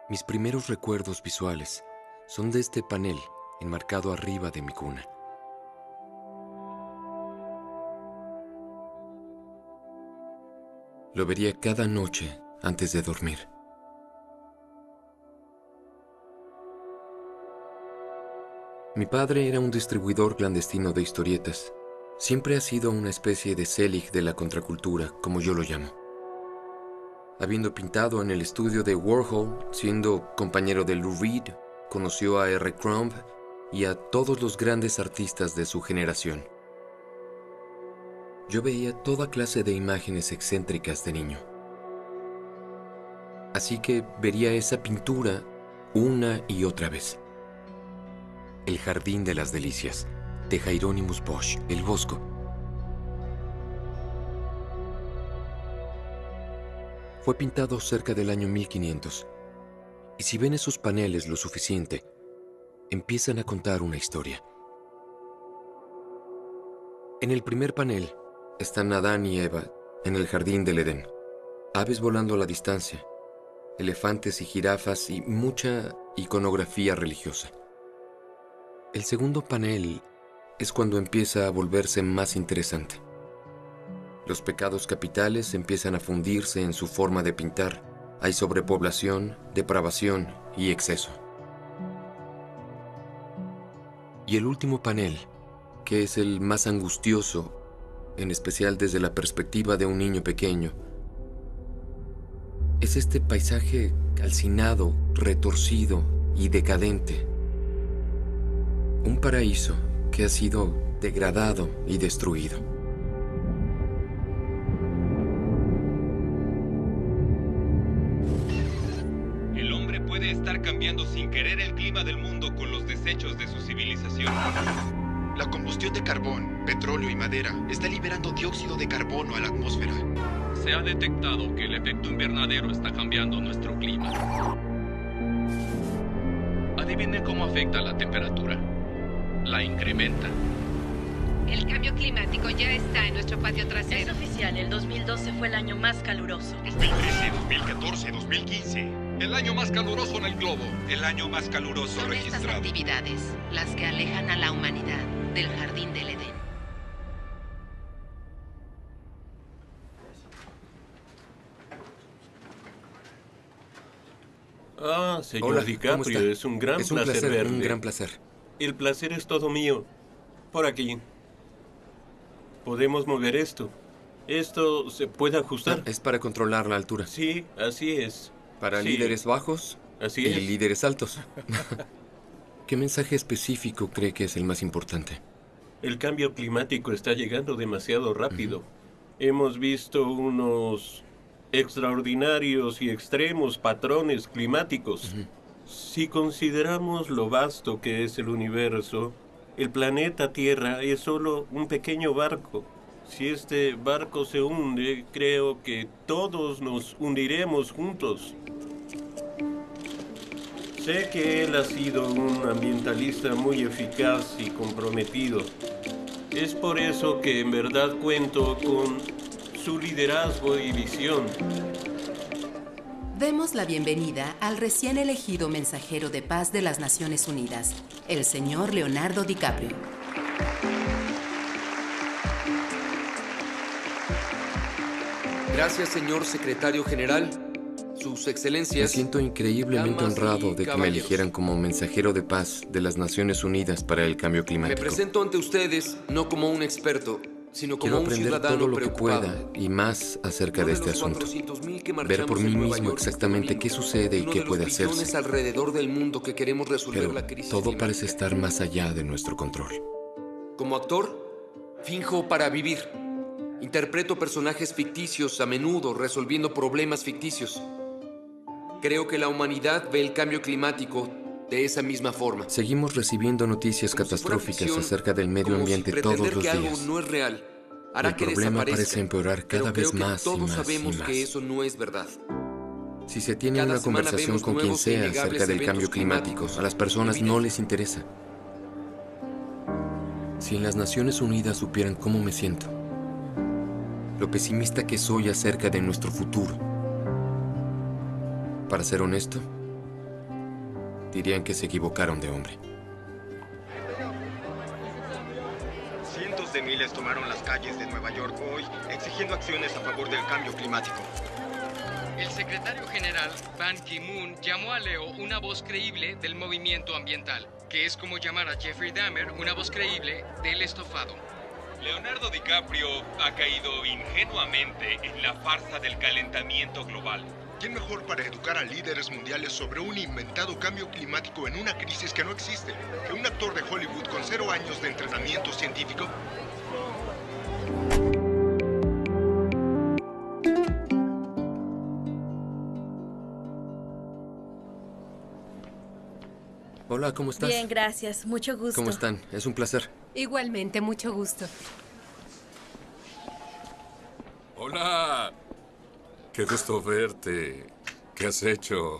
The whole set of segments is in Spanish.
Mis primeros recuerdos visuales son de este panel enmarcado arriba de mi cuna. Lo vería cada noche antes de dormir. Mi padre era un distribuidor clandestino de historietas. Siempre ha sido una especie de Selig de la contracultura, como yo lo llamo. Habiendo pintado en el estudio de Warhol, siendo compañero de Lou Reed, conoció a R. Crumb y a todos los grandes artistas de su generación. Yo veía toda clase de imágenes excéntricas de niño. Así que vería esa pintura una y otra vez. El Jardín de las Delicias, de Hieronymus Bosch, El Bosco. Fue pintado cerca del año 1500, y si ven esos paneles lo suficiente, empiezan a contar una historia. En el primer panel están Adán y Eva en el jardín del Edén, aves volando a la distancia, elefantes y jirafas y mucha iconografía religiosa. El segundo panel es cuando empieza a volverse más interesante. Los pecados capitales empiezan a fundirse en su forma de pintar. Hay sobrepoblación, depravación y exceso. Y el último panel, que es el más angustioso, en especial desde la perspectiva de un niño pequeño, es este paisaje calcinado, retorcido y decadente. Un paraíso que ha sido degradado y destruido. El hombre puede estar cambiando sin querer el clima del mundo con los desechos de su civilización. La combustión de carbón, petróleo y madera está liberando dióxido de carbono a la atmósfera. Se ha detectado que el efecto invernadero está cambiando nuestro clima. Adivinen cómo afecta la temperatura. La incrementa. El cambio climático ya está en nuestro patio trasero. Es oficial, el 2012 fue el año más caluroso. 2013, 2014, 2015. El año más caluroso en el globo. El año más caluroso Son estas registrado. actividades las que alejan a la humanidad del jardín del Edén. Señor Hola, ¿cómo DiCaprio, está? es un gran Es un placer placer, verle. un gran placer. El placer es todo mío. Por aquí. Podemos mover esto. ¿Esto se puede ajustar? Es para controlar la altura. Sí, así es. Para Sí, líderes bajos Así y es. líderes altos. ¿Qué mensaje específico cree que es el más importante? El cambio climático está llegando demasiado rápido. Hemos visto unos extraordinarios y extremos patrones climáticos. Si consideramos lo vasto que es el universo, el planeta Tierra es solo un pequeño barco. Si este barco se hunde, creo que todos nos hundiremos juntos. Sé que él ha sido un ambientalista muy eficaz y comprometido. Es por eso que en verdad cuento con su liderazgo y visión. Demos la bienvenida al recién elegido mensajero de paz de las Naciones Unidas, el señor Leonardo DiCaprio. Gracias, señor secretario general. Sus Me excelencias. siento increíblemente damas y honrado de que me caballeros. eligieran como mensajero de paz de las Naciones Unidas para el cambio Me climático. presento ante ustedes no como un experto, sino como Quiero un aprender ciudadano todo lo que preocupado. pueda y más acerca Uno de de este los asunto. 400,000 que Ver marchamos por en mí Nueva mismo York exactamente este qué domingo, sucede y uno qué de los puede billones hacerse. alrededor del mundo que queremos resolver Pero la crisis todo climática. parece estar más allá de nuestro control. Como actor, finjo para vivir. Interpreto personajes ficticios a menudo, resolviendo problemas ficticios. Creo que la humanidad ve el cambio climático de esa misma forma. Seguimos recibiendo noticias Como si fuera catastróficas ficción, acerca del medio como si ambiente pretender todos los que algo días. no es real hará El que problema desaparezca. parece empeorar cada Pero creo vez que más y todos más y sabemos más. que eso no es verdad. Si se tiene Cada una semana conversación vemos con quien nuevos e sea innegables acerca del eventos cambio climático, climáticos. a las personas no Evidente. les interesa. Si en las Naciones Unidas supieran cómo me siento, lo pesimista que soy acerca de nuestro futuro. Para ser honesto, dirían que se equivocaron de hombre. Cientos de miles tomaron las calles de Nueva York hoy, exigiendo acciones a favor del cambio climático. El secretario general Ban Ki-moon llamó a Leo una voz creíble del movimiento ambiental, que es como llamar a Jeffrey Dahmer una voz creíble del estofado. Leonardo DiCaprio ha caído ingenuamente en la farsa del calentamiento global. ¿Quién mejor para educar a líderes mundiales sobre un inventado cambio climático en una crisis que no existe que un actor de Hollywood con 0 años de entrenamiento científico? Hola, ¿cómo estás? Bien, gracias. Mucho gusto. ¿Cómo están? Es un placer. Igualmente, mucho gusto. Hola. Qué gusto verte. ¿Qué has hecho?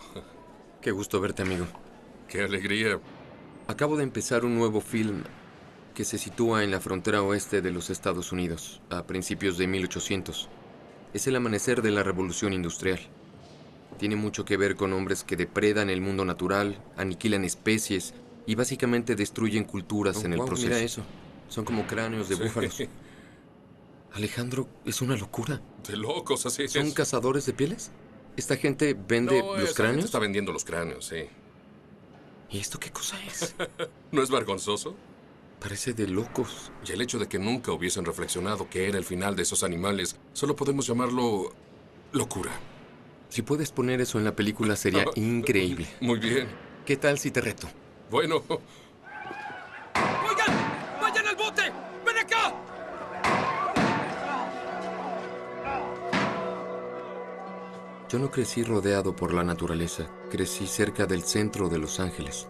Qué gusto verte, amigo. Qué alegría. Acabo de empezar un nuevo film que se sitúa en la frontera oeste de los Estados Unidos, a principios de 1800. Es el amanecer de la Revolución Industrial. Tiene mucho que ver con hombres que depredan el mundo natural, aniquilan especies y básicamente destruyen culturas en el proceso. Mira eso. Son como cráneos de búfalos. Alejandro, es una locura. De locos, así es. ¿Son cazadores de pieles? ¿Esta gente vende los cráneos? Gente está vendiendo los cráneos, sí. ¿Y esto qué cosa es? ¿No es vergonzoso? Parece de locos. Y el hecho de que nunca hubiesen reflexionado que era el final de esos animales, solo podemos llamarlo locura. Si puedes poner eso en la película sería increíble. Muy bien. ¿Qué tal si te reto? Bueno. ¡Oigan! ¡Vayan al bote! ¡Ven acá! Yo no crecí rodeado por la naturaleza. Crecí cerca del centro de Los Ángeles.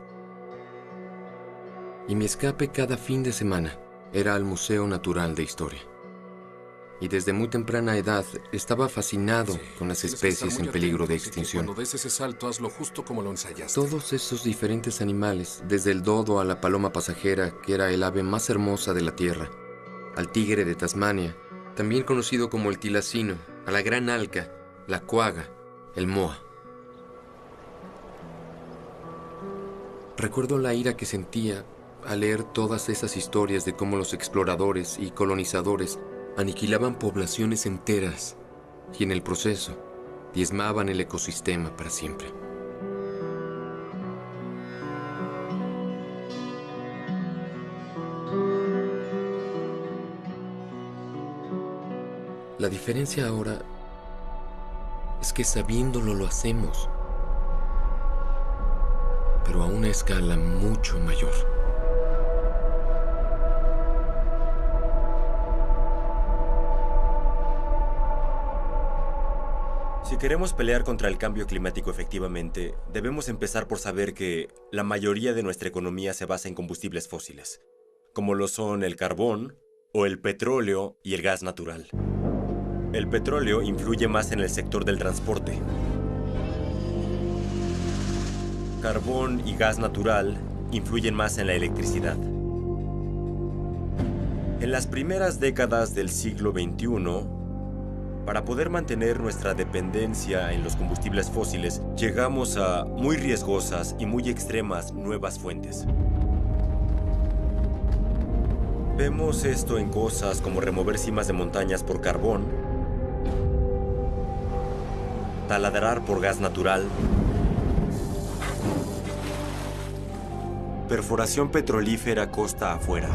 Y mi escape cada fin de semana era al Museo Natural de Historia. Y desde muy temprana edad estaba fascinado con las especies en peligro de extinción. Cuando des ese salto, hazlo justo como lo ensayaste. Todos esos diferentes animales, desde el dodo a la paloma pasajera, que era el ave más hermosa de la tierra, al tigre de Tasmania, también conocido como el tilacino, a la gran alca, la coaga, el moa. Recuerdo la ira que sentía al leer todas esas historias de cómo los exploradores y colonizadores aniquilaban poblaciones enteras y en el proceso diezmaban el ecosistema para siempre. La diferencia ahora es que sabiéndolo lo hacemos, pero a una escala mucho mayor. Si queremos pelear contra el cambio climático efectivamente, debemos empezar por saber que la mayoría de nuestra economía se basa en combustibles fósiles, como lo son el carbón o el petróleo y el gas natural. El petróleo influye más en el sector del transporte. Carbón y gas natural influyen más en la electricidad. En las primeras décadas del siglo XXI, para poder mantener nuestra dependencia en los combustibles fósiles, llegamos a muy riesgosas y muy extremas nuevas fuentes. Vemos esto en cosas como remover cimas de montañas por carbón, taladrar por gas natural, perforación petrolífera costa afuera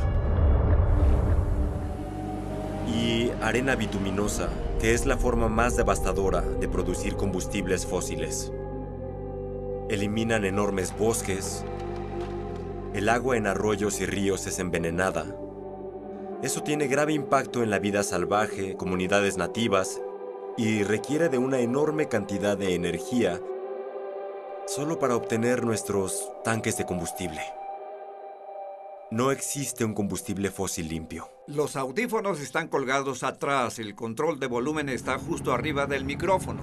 y arena bituminosa, que es la forma más devastadora de producir combustibles fósiles. Eliminan enormes bosques, el agua en arroyos y ríos es envenenada. Eso tiene grave impacto en la vida salvaje, comunidades nativas, y requiere de una enorme cantidad de energía solo para obtener nuestros tanques de combustible. No existe un combustible fósil limpio. Los audífonos están colgados atrás. El control de volumen está justo arriba del micrófono.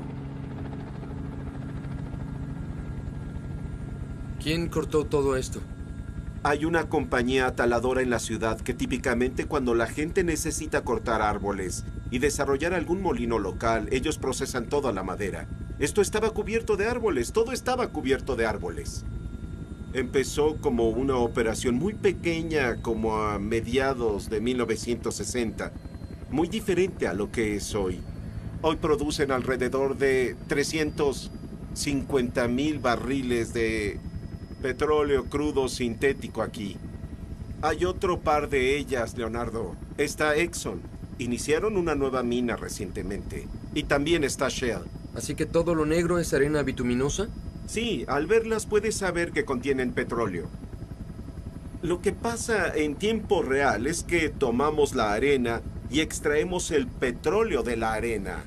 ¿Quién cortó todo esto? Hay una compañía taladora en la ciudad que típicamente cuando la gente necesita cortar árboles y desarrollar algún molino local, ellos procesan toda la madera. Esto estaba cubierto de árboles, todo estaba cubierto de árboles. Empezó como una operación muy pequeña, como a mediados de 1960. Muy diferente a lo que es hoy. Hoy producen alrededor de 350,000 barriles de petróleo crudo sintético aquí. Hay otro par de ellas, Leonardo. Está Exxon. Iniciaron una nueva mina recientemente. Y también está Shell. ¿Así que todo lo negro es arena bituminosa? Sí, al verlas puedes saber que contienen petróleo. Lo que pasa en tiempo real es que tomamos la arena y extraemos el petróleo de la arena.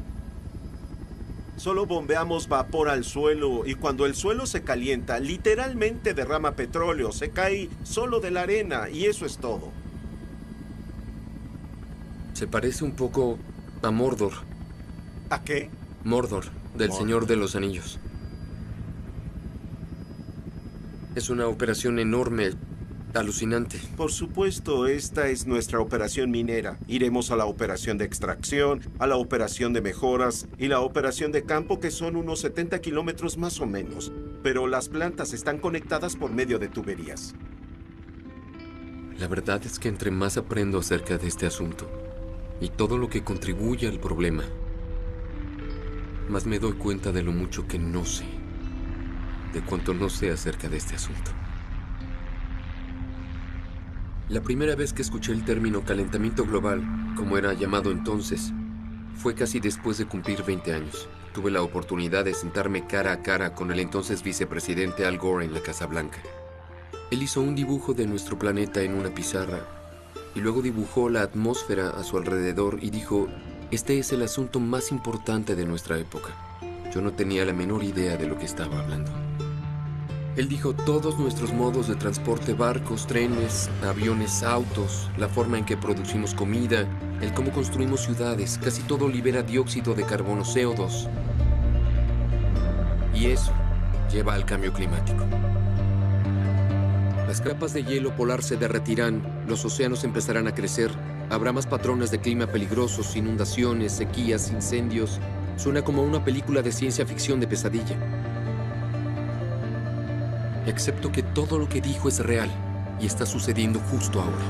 Solo bombeamos vapor al suelo y cuando el suelo se calienta, literalmente derrama petróleo, se cae solo de la arena y eso es todo. Se parece un poco a Mordor. ¿A qué? Mordor, del Mordor. Señor de los Anillos. Es una operación enorme, alucinante. Por supuesto, esta es nuestra operación minera. Iremos a la operación de extracción, a la operación de mejoras y la operación de campo, que son unos 70 kilómetros más o menos. Pero las plantas están conectadas por medio de tuberías. La verdad es que entre más aprendo acerca de este asunto y todo lo que contribuye al problema, más me doy cuenta de lo mucho que no sé, de cuánto no sé acerca de este asunto. La primera vez que escuché el término calentamiento global, como era llamado entonces, fue casi después de cumplir 20 años. Tuve la oportunidad de sentarme cara a cara con el entonces vicepresidente Al Gore en la Casa Blanca. Él hizo un dibujo de nuestro planeta en una pizarra y luego dibujó la atmósfera a su alrededor y dijo: "Este es el asunto más importante de nuestra época". Yo no tenía la menor idea de lo que estaba hablando. Él dijo: todos nuestros modos de transporte, barcos, trenes, aviones, autos, la forma en que producimos comida, el cómo construimos ciudades, casi todo libera dióxido de carbono, CO2. Y eso lleva al cambio climático. Las capas de hielo polar se derretirán, los océanos empezarán a crecer, habrá más patrones de clima peligrosos, inundaciones, sequías, incendios. Suena como una película de ciencia ficción de pesadilla. Excepto que todo lo que dijo es real y está sucediendo justo ahora.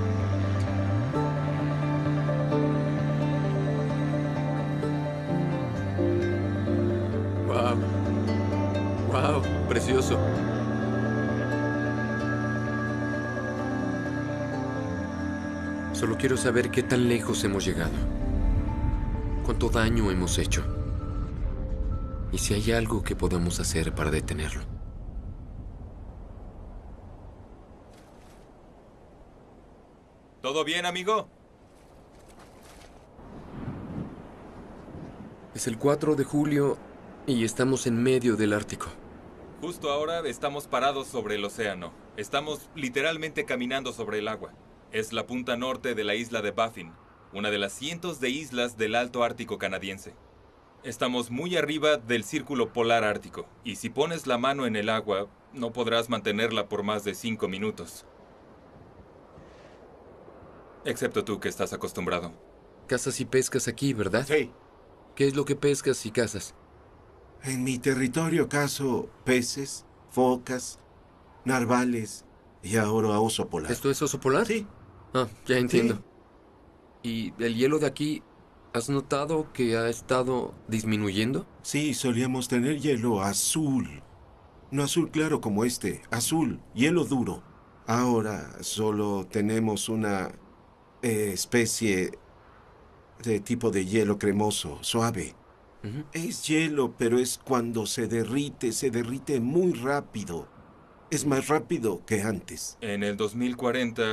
¡Wow! ¡Wow! ¡Precioso! Solo quiero saber qué tan lejos hemos llegado. Cuánto daño hemos hecho. Y si hay algo que podamos hacer para detenerlo. ¿Todo bien, amigo? Es el 4 de julio y estamos en medio del Ártico. Justo ahora estamos parados sobre el océano. Estamos literalmente caminando sobre el agua. Es la punta norte de la isla de Baffin, una de las cientos de islas del Alto Ártico canadiense. Estamos muy arriba del Círculo Polar Ártico, y si pones la mano en el agua, no podrás mantenerla por más de 5 minutos. Excepto tú, que estás acostumbrado. Cazas y pescas aquí, ¿verdad? Sí. ¿Qué es lo que pescas y cazas? En mi territorio cazo peces, focas, narvales y ahora oso polar. ¿Esto es oso polar? Sí. Ah, ya entiendo. Sí. ¿Y el hielo de aquí, has notado que ha estado disminuyendo? Sí, solíamos tener hielo azul. No azul claro como este, azul, hielo duro. Ahora solo tenemos una especie de tipo de hielo cremoso, suave. Es hielo, pero es cuando se derrite muy rápido. Es más rápido que antes. En el 2040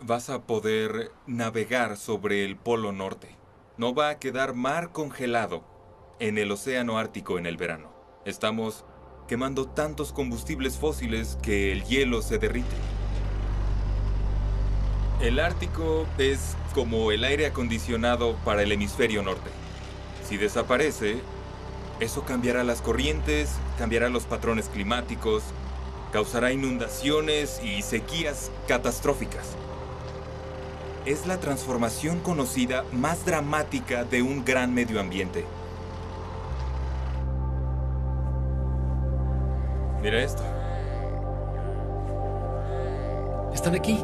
vas a poder navegar sobre el Polo Norte. No va a quedar mar congelado en el Océano Ártico en el verano. Estamos quemando tantos combustibles fósiles que el hielo se derrite. El Ártico es como el aire acondicionado para el hemisferio norte. Si desaparece, eso cambiará las corrientes, cambiará los patrones climáticos, causará inundaciones y sequías catastróficas. Es la transformación conocida más dramática de un gran medio ambiente. Mira esto. Están aquí.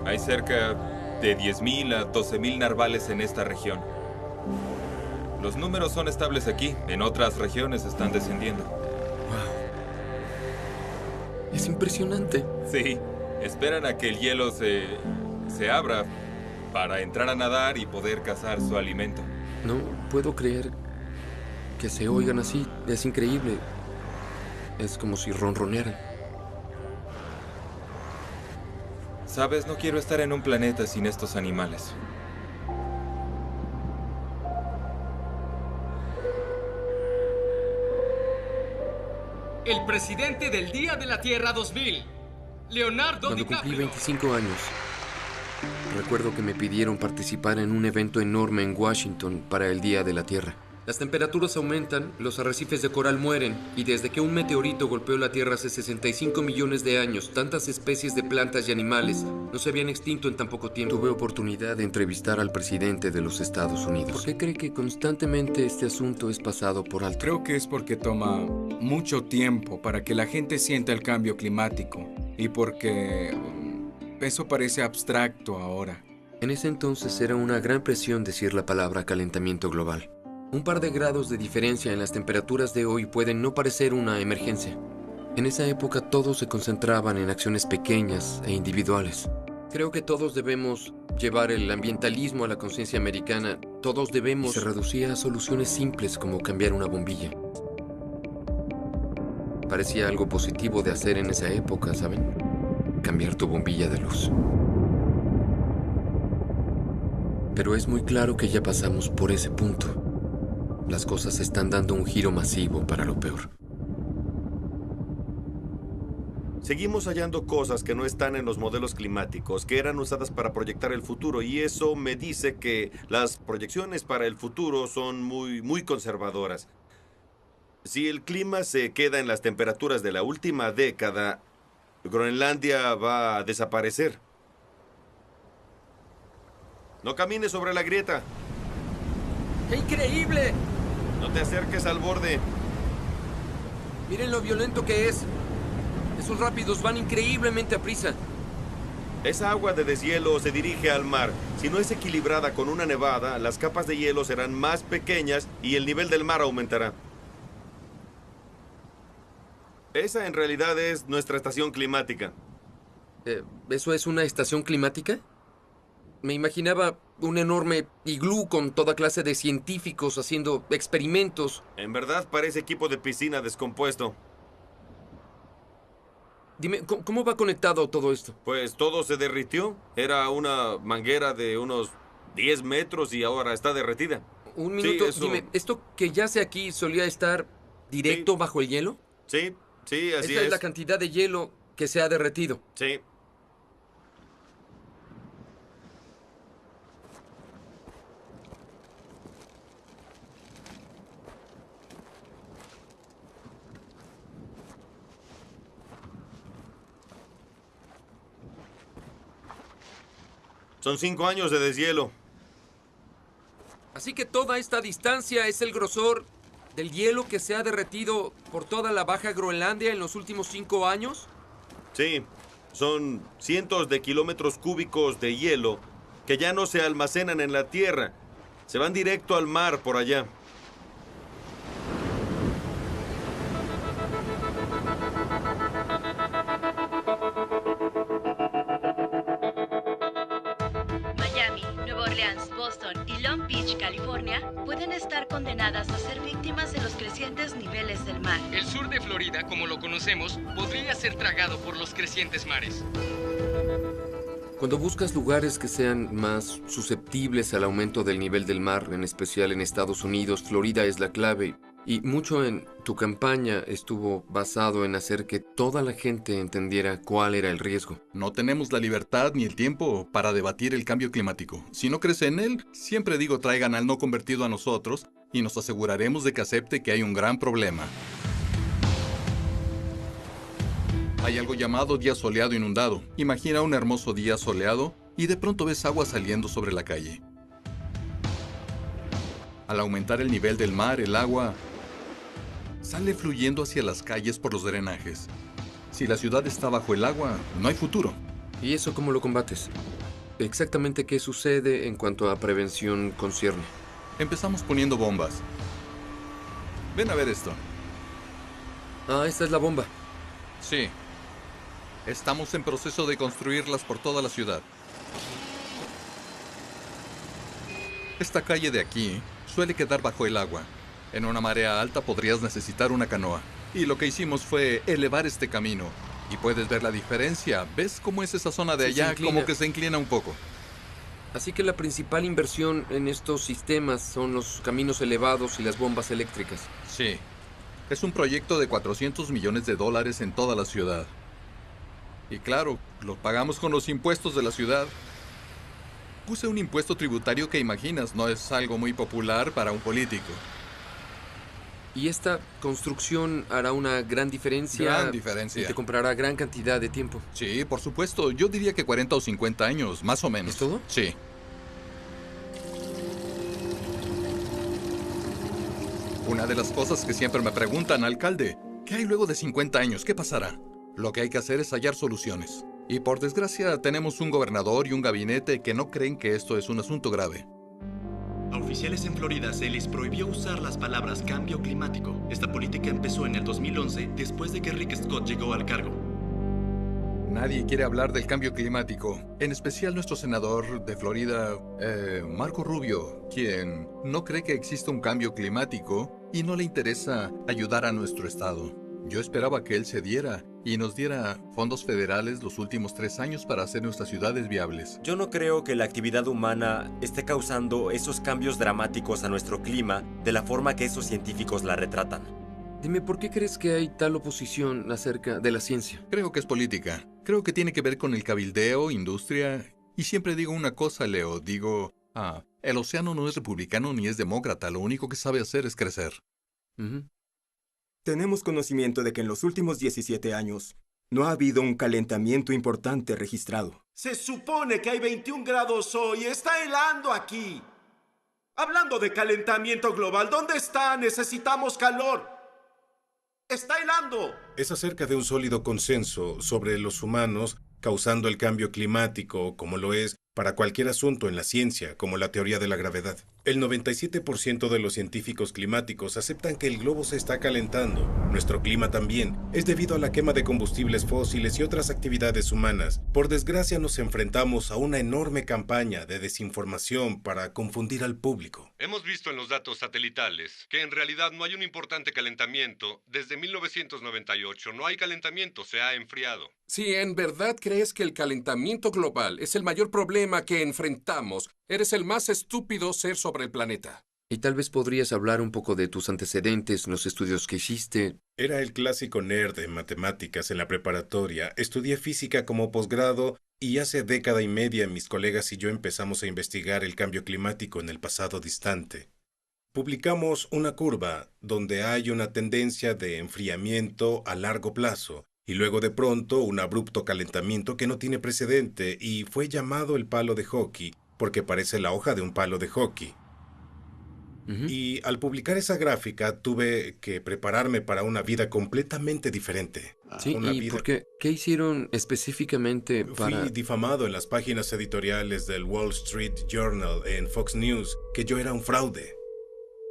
Hay cerca de 10.000 a 12.000 narvales en esta región. Los números son estables aquí. En otras regiones están descendiendo. Wow. Es impresionante. Sí. Esperan a que el hielo se abra para entrar a nadar y poder cazar su alimento. No puedo creer que se oigan así. Es increíble. Es como si ronronearan. Sabes, no quiero estar en un planeta sin estos animales. El presidente del Día de la Tierra 2000, Leonardo Cuando DiCaprio. cumplí 25 años, recuerdo que me pidieron participar en un evento enorme en Washington para el Día de la Tierra. Las temperaturas aumentan, los arrecifes de coral mueren, y desde que un meteorito golpeó la Tierra hace 65 millones de años, tantas especies de plantas y animales no se habían extinto en tan poco tiempo. Tuve oportunidad de entrevistar al presidente de los Estados Unidos. ¿Por qué cree que constantemente este asunto es pasado por alto? Creo que es porque toma mucho tiempo para que la gente sienta el cambio climático y porque eso parece abstracto ahora. En ese entonces era una gran presión decir la palabra calentamiento global. Un par de grados de diferencia en las temperaturas de hoy pueden no parecer una emergencia. En esa época todos se concentraban en acciones pequeñas e individuales. Creo que todos debemos llevar el ambientalismo a la conciencia americana. Todos debemos... Y se reducía a soluciones simples como cambiar una bombilla. Parecía algo positivo de hacer en esa época, ¿saben? Cambiar tu bombilla de luz. Pero es muy claro que ya pasamos por ese punto. Las cosas están dando un giro masivo para lo peor. Seguimos hallando cosas que no están en los modelos climáticos, que eran usadas para proyectar el futuro, y eso me dice que las proyecciones para el futuro son muy conservadoras. Si el clima se queda en las temperaturas de la última década, Groenlandia va a desaparecer. No camines sobre la grieta. ¡Qué increíble! No te acerques al borde. Miren lo violento que es. Esos rápidos van increíblemente a prisa. Esa agua de deshielo se dirige al mar. Si no es equilibrada con una nevada, las capas de hielo serán más pequeñas y el nivel del mar aumentará. Esa en realidad es nuestra estación climática. ¿Eso es una estación climática? Me imaginaba un enorme iglú con toda clase de científicos haciendo experimentos. En verdad parece equipo de piscina descompuesto. Dime, ¿cómo va conectado todo esto? Pues todo se derritió. Era una manguera de unos 10 metros y ahora está derretida. Un minuto, Sí, eso... dime, ¿esto que yace aquí solía estar directo bajo el hielo? Sí, así es. Esta es la cantidad de hielo que se ha derretido. Sí. Son 5 años de deshielo. Así que toda esta distancia es el grosor del hielo que se ha derretido por toda la Baja Groenlandia en los últimos 5 años. Sí, son cientos de kilómetros cúbicos de hielo que ya no se almacenan en la tierra. Se van directo al mar por allá. Miami, Nueva Orleans, Boston y Long Beach, California, pueden estar condenadas a ser víctimas de los crecientes niveles del mar. El sur de Florida, como lo conocemos, podría ser tragado por los crecientes mares. Cuando buscas lugares que sean más susceptibles al aumento del nivel del mar, en especial en Estados Unidos, Florida es la clave. Y mucho en tu campaña estuvo basado en hacer que toda la gente entendiera cuál era el riesgo. No tenemos la libertad ni el tiempo para debatir el cambio climático. Si no crees en él, siempre digo traigan al no convertido a nosotros y nos aseguraremos de que acepte que hay un gran problema. Hay algo llamado día soleado inundado. Imagina un hermoso día soleado y de pronto ves agua saliendo sobre la calle. Al aumentar el nivel del mar, el agua sale fluyendo hacia las calles por los drenajes. Si la ciudad está bajo el agua, no hay futuro. ¿Y eso cómo lo combates? Exactamente qué sucede en cuanto a prevención concierne. Empezamos poniendo bombas. Ven a ver esto. Ah, esta es la bomba. Sí. Estamos en proceso de construirlas por toda la ciudad. Esta calle de aquí suele quedar bajo el agua. En una marea alta podrías necesitar una canoa. Y lo que hicimos fue elevar este camino. Y puedes ver la diferencia. ¿Ves cómo es esa zona de allá? Como que se inclina un poco. Así que la principal inversión en estos sistemas son los caminos elevados y las bombas eléctricas. Sí. Es un proyecto de $400 millones en toda la ciudad. Y claro, lo pagamos con los impuestos de la ciudad. Puse un impuesto tributario que imaginas, no es algo muy popular para un político. ¿Y esta construcción hará una gran diferencia? Gran diferencia. Y te comprará gran cantidad de tiempo. Sí, por supuesto. Yo diría que 40 o 50 años, más o menos. ¿Es todo? Sí. Una de las cosas que siempre me preguntan, alcalde, ¿qué hay luego de 50 años? ¿Qué pasará? Lo que hay que hacer es hallar soluciones. Y por desgracia tenemos un gobernador y un gabinete que no creen que esto es un asunto grave. A oficiales en Florida se les prohibió usar las palabras cambio climático. Esta política empezó en el 2011, después de que Rick Scott llegó al cargo. Nadie quiere hablar del cambio climático, en especial nuestro senador de Florida, Marco Rubio, quien no cree que exista un cambio climático y no le interesa ayudar a nuestro estado. Yo esperaba que él cediera y nos diera fondos federales los últimos 3 años para hacer nuestras ciudades viables. Yo no creo que la actividad humana esté causando esos cambios dramáticos a nuestro clima de la forma que esos científicos la retratan. Dime, ¿por qué crees que hay tal oposición acerca de la ciencia? Creo que es política. Creo que tiene que ver con el cabildeo, industria. Y siempre digo una cosa, Leo. Digo, el océano no es republicano ni es demócrata. Lo único que sabe hacer es crecer. Tenemos conocimiento de que en los últimos 17 años no ha habido un calentamiento importante registrado. Se supone que hay 21 grados hoy. Está helando aquí. Hablando de calentamiento global, ¿dónde está? Necesitamos calor. ¡Está helando! Es acerca de un sólido consenso sobre los humanos causando el cambio climático, como lo es para cualquier asunto en la ciencia, como la teoría de la gravedad. El 97% de los científicos climáticos aceptan que el globo se está calentando. Nuestro clima también. Es debido a la quema de combustibles fósiles y otras actividades humanas. Por desgracia nos enfrentamos a una enorme campaña de desinformación para confundir al público. Hemos visto en los datos satelitales que en realidad no hay un importante calentamiento. Desde 1998 no hay calentamiento, se ha enfriado. Si en verdad crees que el calentamiento global es el mayor problema que enfrentamos, eres el más estúpido ser sobre el planeta. Y tal vez podrías hablar un poco de tus antecedentes, los estudios que hiciste. Era el clásico nerd en matemáticas en la preparatoria. Estudié física como posgrado y hace década y media mis colegas y yo empezamos a investigar el cambio climático en el pasado distante. Publicamos una curva donde hay una tendencia de enfriamiento a largo plazo y luego de pronto un abrupto calentamiento que no tiene precedente y fue llamado el palo de hockey porque parece la hoja de un palo de hockey. Y al publicar esa gráfica tuve que prepararme para una vida completamente diferente. Sí, ¿y por qué? ¿Qué hicieron específicamente para...? Fui difamado en las páginas editoriales del Wall Street Journal, en Fox News, que yo era un fraude.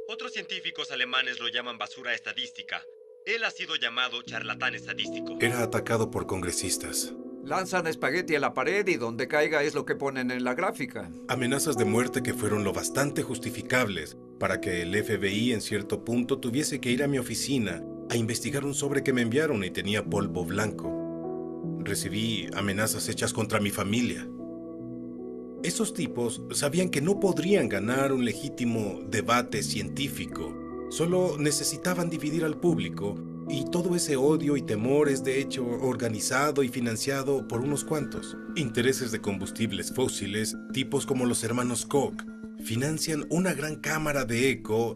Otros científicos alemanes lo llaman basura estadística. Él ha sido llamado charlatán estadístico. Era atacado por congresistas. Lanzan espagueti a la pared y donde caiga es lo que ponen en la gráfica. Amenazas de muerte que fueron lo bastante justificables para que el FBI en cierto punto tuviese que ir a mi oficina a investigar un sobre que me enviaron y tenía polvo blanco. Recibí amenazas hechas contra mi familia. Esos tipos sabían que no podrían ganar un legítimo debate científico. Solo necesitaban dividir al público y todo ese odio y temor es de hecho organizado y financiado por unos cuantos. Intereses de combustibles fósiles, tipos como los hermanos Koch, financian una gran cámara de eco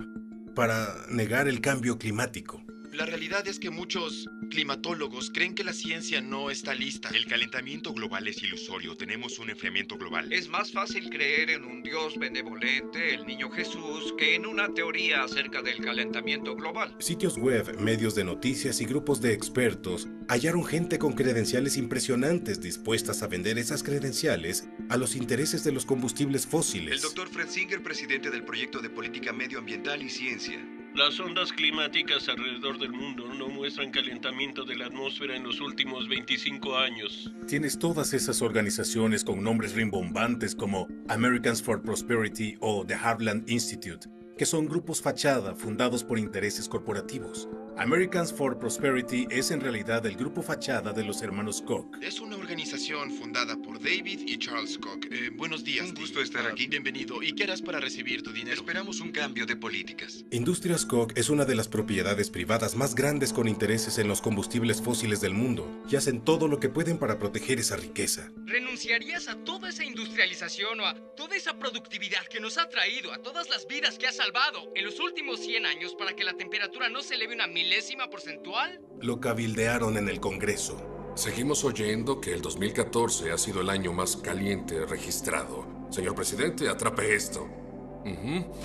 para negar el cambio climático. La realidad es que muchos climatólogos creen que la ciencia no está lista. El calentamiento global es ilusorio. Tenemos un enfriamiento global. Es más fácil creer en un Dios benevolente, el niño Jesús, que en una teoría acerca del calentamiento global. Sitios web, medios de noticias y grupos de expertos hallaron gente con credenciales impresionantes dispuestas a vender esas credenciales a los intereses de los combustibles fósiles. El Dr. Fred Singer, presidente del Proyecto de Política Medioambiental y Ciencia. Las ondas climáticas alrededor del mundo no muestran calentamiento de la atmósfera en los últimos 25 años. Tienes todas esas organizaciones con nombres rimbombantes como Americans for Prosperity o The Heartland Institute, que son grupos fachada fundados por intereses corporativos. Americans for Prosperity es en realidad el grupo fachada de los hermanos Koch. Es una organización fundada por David y Charles Koch. Buenos días. Un gusto estar aquí. Bienvenido. ¿Y qué harás para recibir tu dinero? Esperamos un cambio de políticas. Industrias Koch es una de las propiedades privadas más grandes con intereses en los combustibles fósiles del mundo y hacen todo lo que pueden para proteger esa riqueza. ¿Renunciarías a toda esa industrialización o a toda esa productividad que nos ha traído, a todas las vidas que ha salvado en los últimos 100 años para que la temperatura no se eleve una milésima porcentual? Lo cabildearon en el Congreso. Seguimos oyendo que el 2014 ha sido el año más caliente registrado. Señor presidente, atrape esto.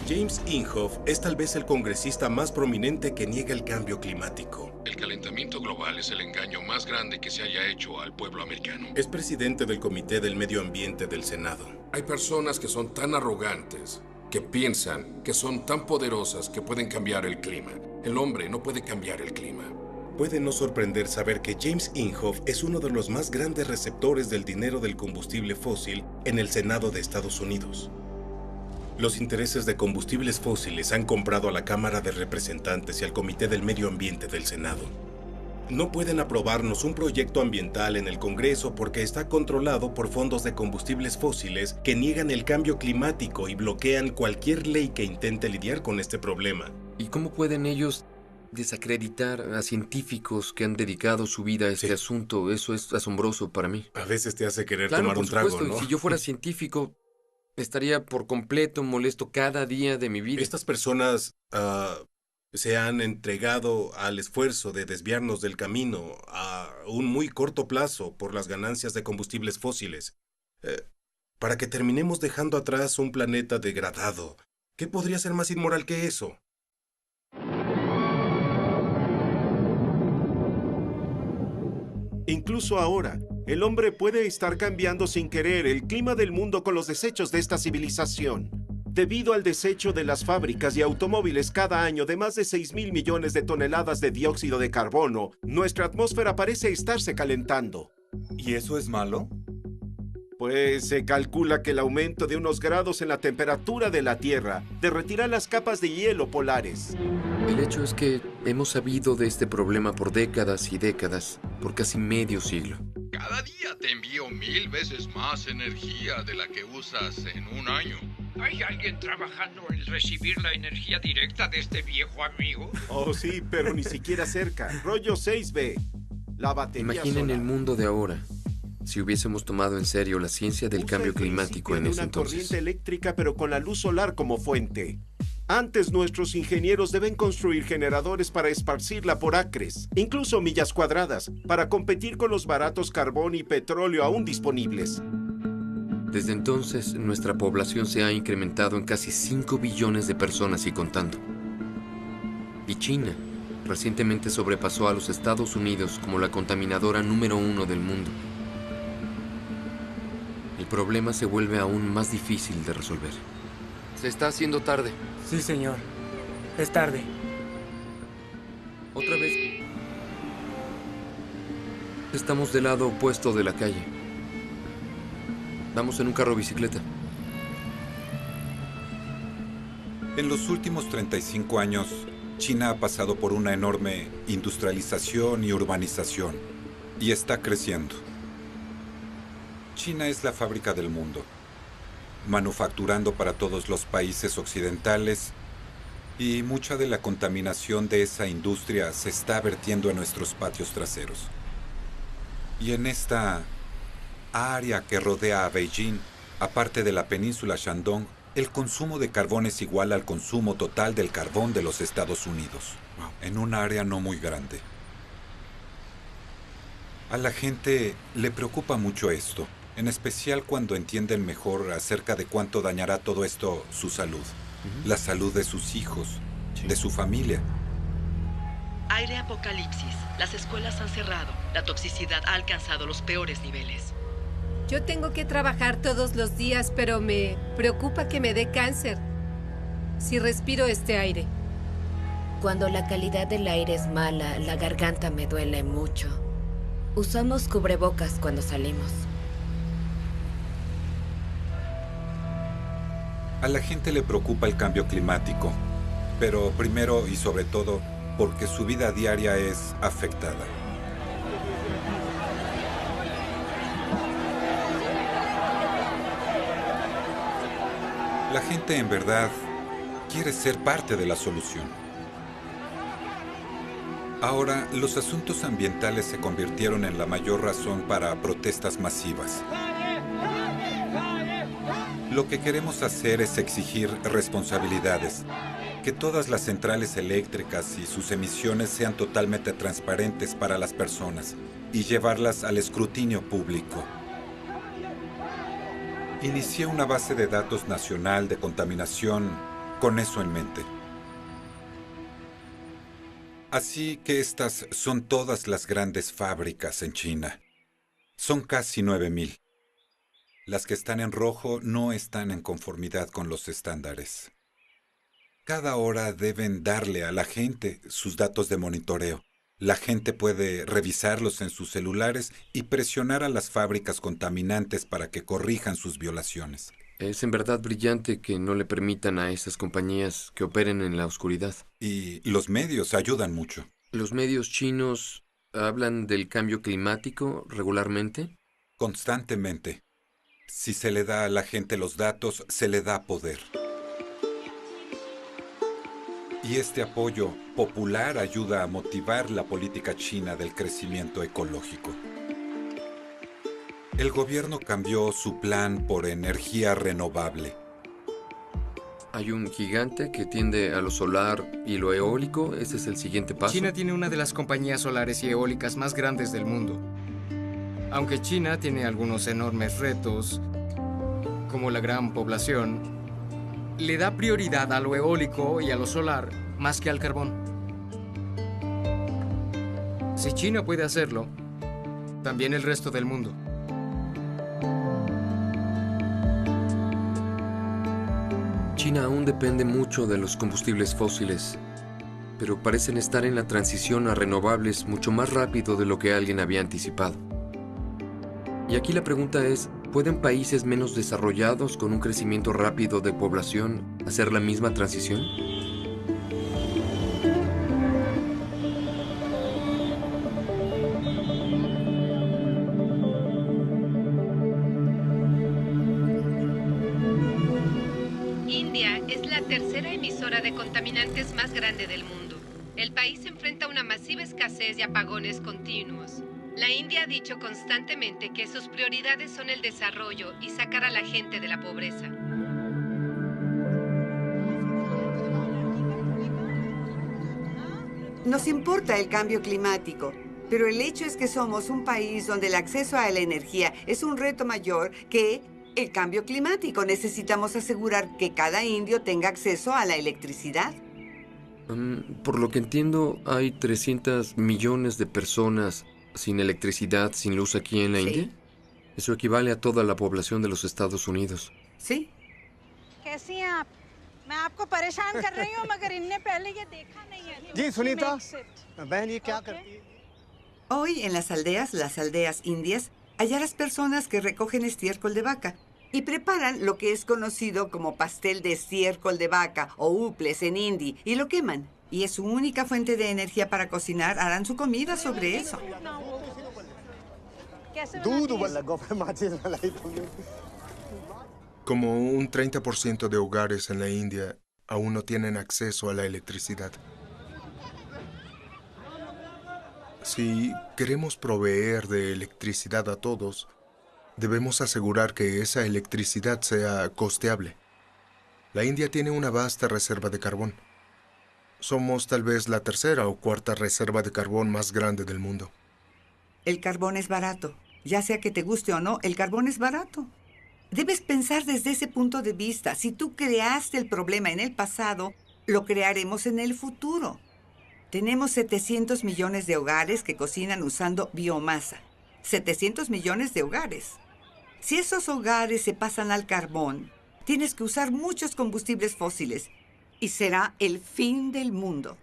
James Inhofe es tal vez el congresista más prominente que niega el cambio climático. El calentamiento global es el engaño más grande que se haya hecho al pueblo americano. Es presidente del Comité del Medio Ambiente del Senado. Hay personas que son tan arrogantes, que piensan que son tan poderosas que pueden cambiar el clima. El hombre no puede cambiar el clima. Puede no sorprender saber que James Inhofe es uno de los más grandes receptores del dinero del combustible fósil en el Senado de Estados Unidos. Los intereses de combustibles fósiles han comprado a la Cámara de Representantes y al Comité del Medio Ambiente del Senado. No pueden aprobarnos un proyecto ambiental en el Congreso porque está controlado por fondos de combustibles fósiles que niegan el cambio climático y bloquean cualquier ley que intente lidiar con este problema. ¿Y cómo pueden ellos desacreditar a científicos que han dedicado su vida a este asunto? Eso es asombroso para mí. A veces te hace querer tomar un trago, ¿no? Si yo fuera científico, estaría por completo molesto cada día de mi vida. Estas personas se han entregado al esfuerzo de desviarnos del camino a un muy corto plazo por las ganancias de combustibles fósiles, para que terminemos dejando atrás un planeta degradado. ¿Qué podría ser más inmoral que eso? Incluso ahora, el hombre puede estar cambiando sin querer el clima del mundo con los desechos de esta civilización. Debido al desecho de las fábricas y automóviles cada año de más de 6.000 millones de toneladas de dióxido de carbono, nuestra atmósfera parece estarse calentando. ¿Y eso es malo? Pues se calcula que el aumento de unos grados en la temperatura de la Tierra derretirá las capas de hielo polares. El hecho es que hemos sabido de este problema por décadas y décadas, por casi medio siglo. Cada día te envío 1000 veces más energía de la que usas en un año. ¿Hay alguien trabajando en recibir la energía directa de este viejo amigo? Oh, sí, pero ni siquiera cerca. Rollo 6B. La batería Imaginen solar. el mundo de ahora, si hubiésemos tomado en serio la ciencia del cambio climático en ese una entonces. corriente eléctrica, pero con la luz solar como fuente. Antes, nuestros ingenieros deben construir generadores para esparcirla por acres, incluso millas cuadradas, para competir con los baratos carbón y petróleo aún disponibles. Desde entonces, nuestra población se ha incrementado en casi 5 billones de personas y contando. Y China recientemente sobrepasó a los Estados Unidos como la contaminadora número 1 del mundo. El problema se vuelve aún más difícil de resolver. Se está haciendo tarde. Sí, señor. Es tarde. Otra vez. Estamos del lado opuesto de la calle. Vamos en un carro bicicleta. En los últimos 35 años, China ha pasado por una enorme industrialización y urbanización, y está creciendo. China es la fábrica del mundo, manufacturando para todos los países occidentales, y mucha de la contaminación de esa industria se está vertiendo en nuestros patios traseros. Y en esta área que rodea a Beijing, aparte de la península Shandong, el consumo de carbón es igual al consumo total del carbón de los Estados Unidos. en un área no muy grande. A la gente le preocupa mucho esto, en especial cuando entienden mejor acerca de cuánto dañará todo esto su salud, la salud de sus hijos, de su familia. Aire apocalipsis. Las escuelas han cerrado. La toxicidad ha alcanzado los peores niveles. Yo tengo que trabajar todos los días, pero me preocupa que me dé cáncer si respiro este aire. Cuando la calidad del aire es mala, la garganta me duele mucho. Usamos cubrebocas cuando salimos. A la gente le preocupa el cambio climático, pero primero y sobre todo porque su vida diaria es afectada. La gente en verdad quiere ser parte de la solución. Ahora, los asuntos ambientales se convirtieron en la mayor razón para protestas masivas. Lo que queremos hacer es exigir responsabilidades, que todas las centrales eléctricas y sus emisiones sean totalmente transparentes para las personas y llevarlas al escrutinio público. Inicié una base de datos nacional de contaminación con eso en mente. Así que estas son todas las grandes fábricas en China. Son casi 9,000. Las que están en rojo no están en conformidad con los estándares. Cada hora deben darle a la gente sus datos de monitoreo. La gente puede revisarlos en sus celulares y presionar a las fábricas contaminantes para que corrijan sus violaciones. Es en verdad brillante que no le permitan a esas compañías que operen en la oscuridad. Y los medios ayudan mucho. ¿Los medios chinos hablan del cambio climático regularmente? Constantemente. Si se le da a la gente los datos, se le da poder. Y este apoyo popular ayuda a motivar la política china del crecimiento ecológico. El gobierno cambió su plan por energía renovable. Hay un gigante que tiende a lo solar y lo eólico. ¿Ese es el siguiente paso? China tiene una de las compañías solares y eólicas más grandes del mundo. Aunque China tiene algunos enormes retos, como la gran población, le da prioridad a lo eólico y a lo solar más que al carbón. Si China puede hacerlo, también el resto del mundo. China aún depende mucho de los combustibles fósiles, pero parecen estar en la transición a renovables mucho más rápido de lo que alguien había anticipado. Y aquí la pregunta es, ¿pueden países menos desarrollados con un crecimiento rápido de población hacer la misma transición? India es la tercera emisora de contaminantes más grande del mundo. El país enfrenta una masiva escasez y apagones continuos. La India ha dicho constantemente que sus prioridades son el desarrollo y sacar a la gente de la pobreza. Nos importa el cambio climático, pero el hecho es que somos un país donde el acceso a la energía es un reto mayor que el cambio climático. Necesitamos asegurar que cada indio tenga acceso a la electricidad. Por lo que entiendo, hay 300 millones de personas sin electricidad, sin luz aquí en la India. Eso equivale a toda la población de los Estados Unidos. Sí. Hoy en las aldeas indias, hallarás personas que recogen estiércol de vaca y preparan lo que es conocido como pastel de estiércol de vaca o uples en hindi y lo queman. Y es su única fuente de energía para cocinar. Harán su comida sobre eso. Como un 30% de hogares en la India aún no tienen acceso a la electricidad. Si queremos proveer de electricidad a todos, debemos asegurar que esa electricidad sea costeable. La India tiene una vasta reserva de carbón. Somos tal vez la tercera o cuarta reserva de carbón más grande del mundo. El carbón es barato. Ya sea que te guste o no, el carbón es barato. Debes pensar desde ese punto de vista. Si tú creaste el problema en el pasado, lo crearemos en el futuro. Tenemos 700 millones de hogares que cocinan usando biomasa. 700 millones de hogares. Si esos hogares se pasan al carbón, tienes que usar muchos combustibles fósiles y será el fin del mundo.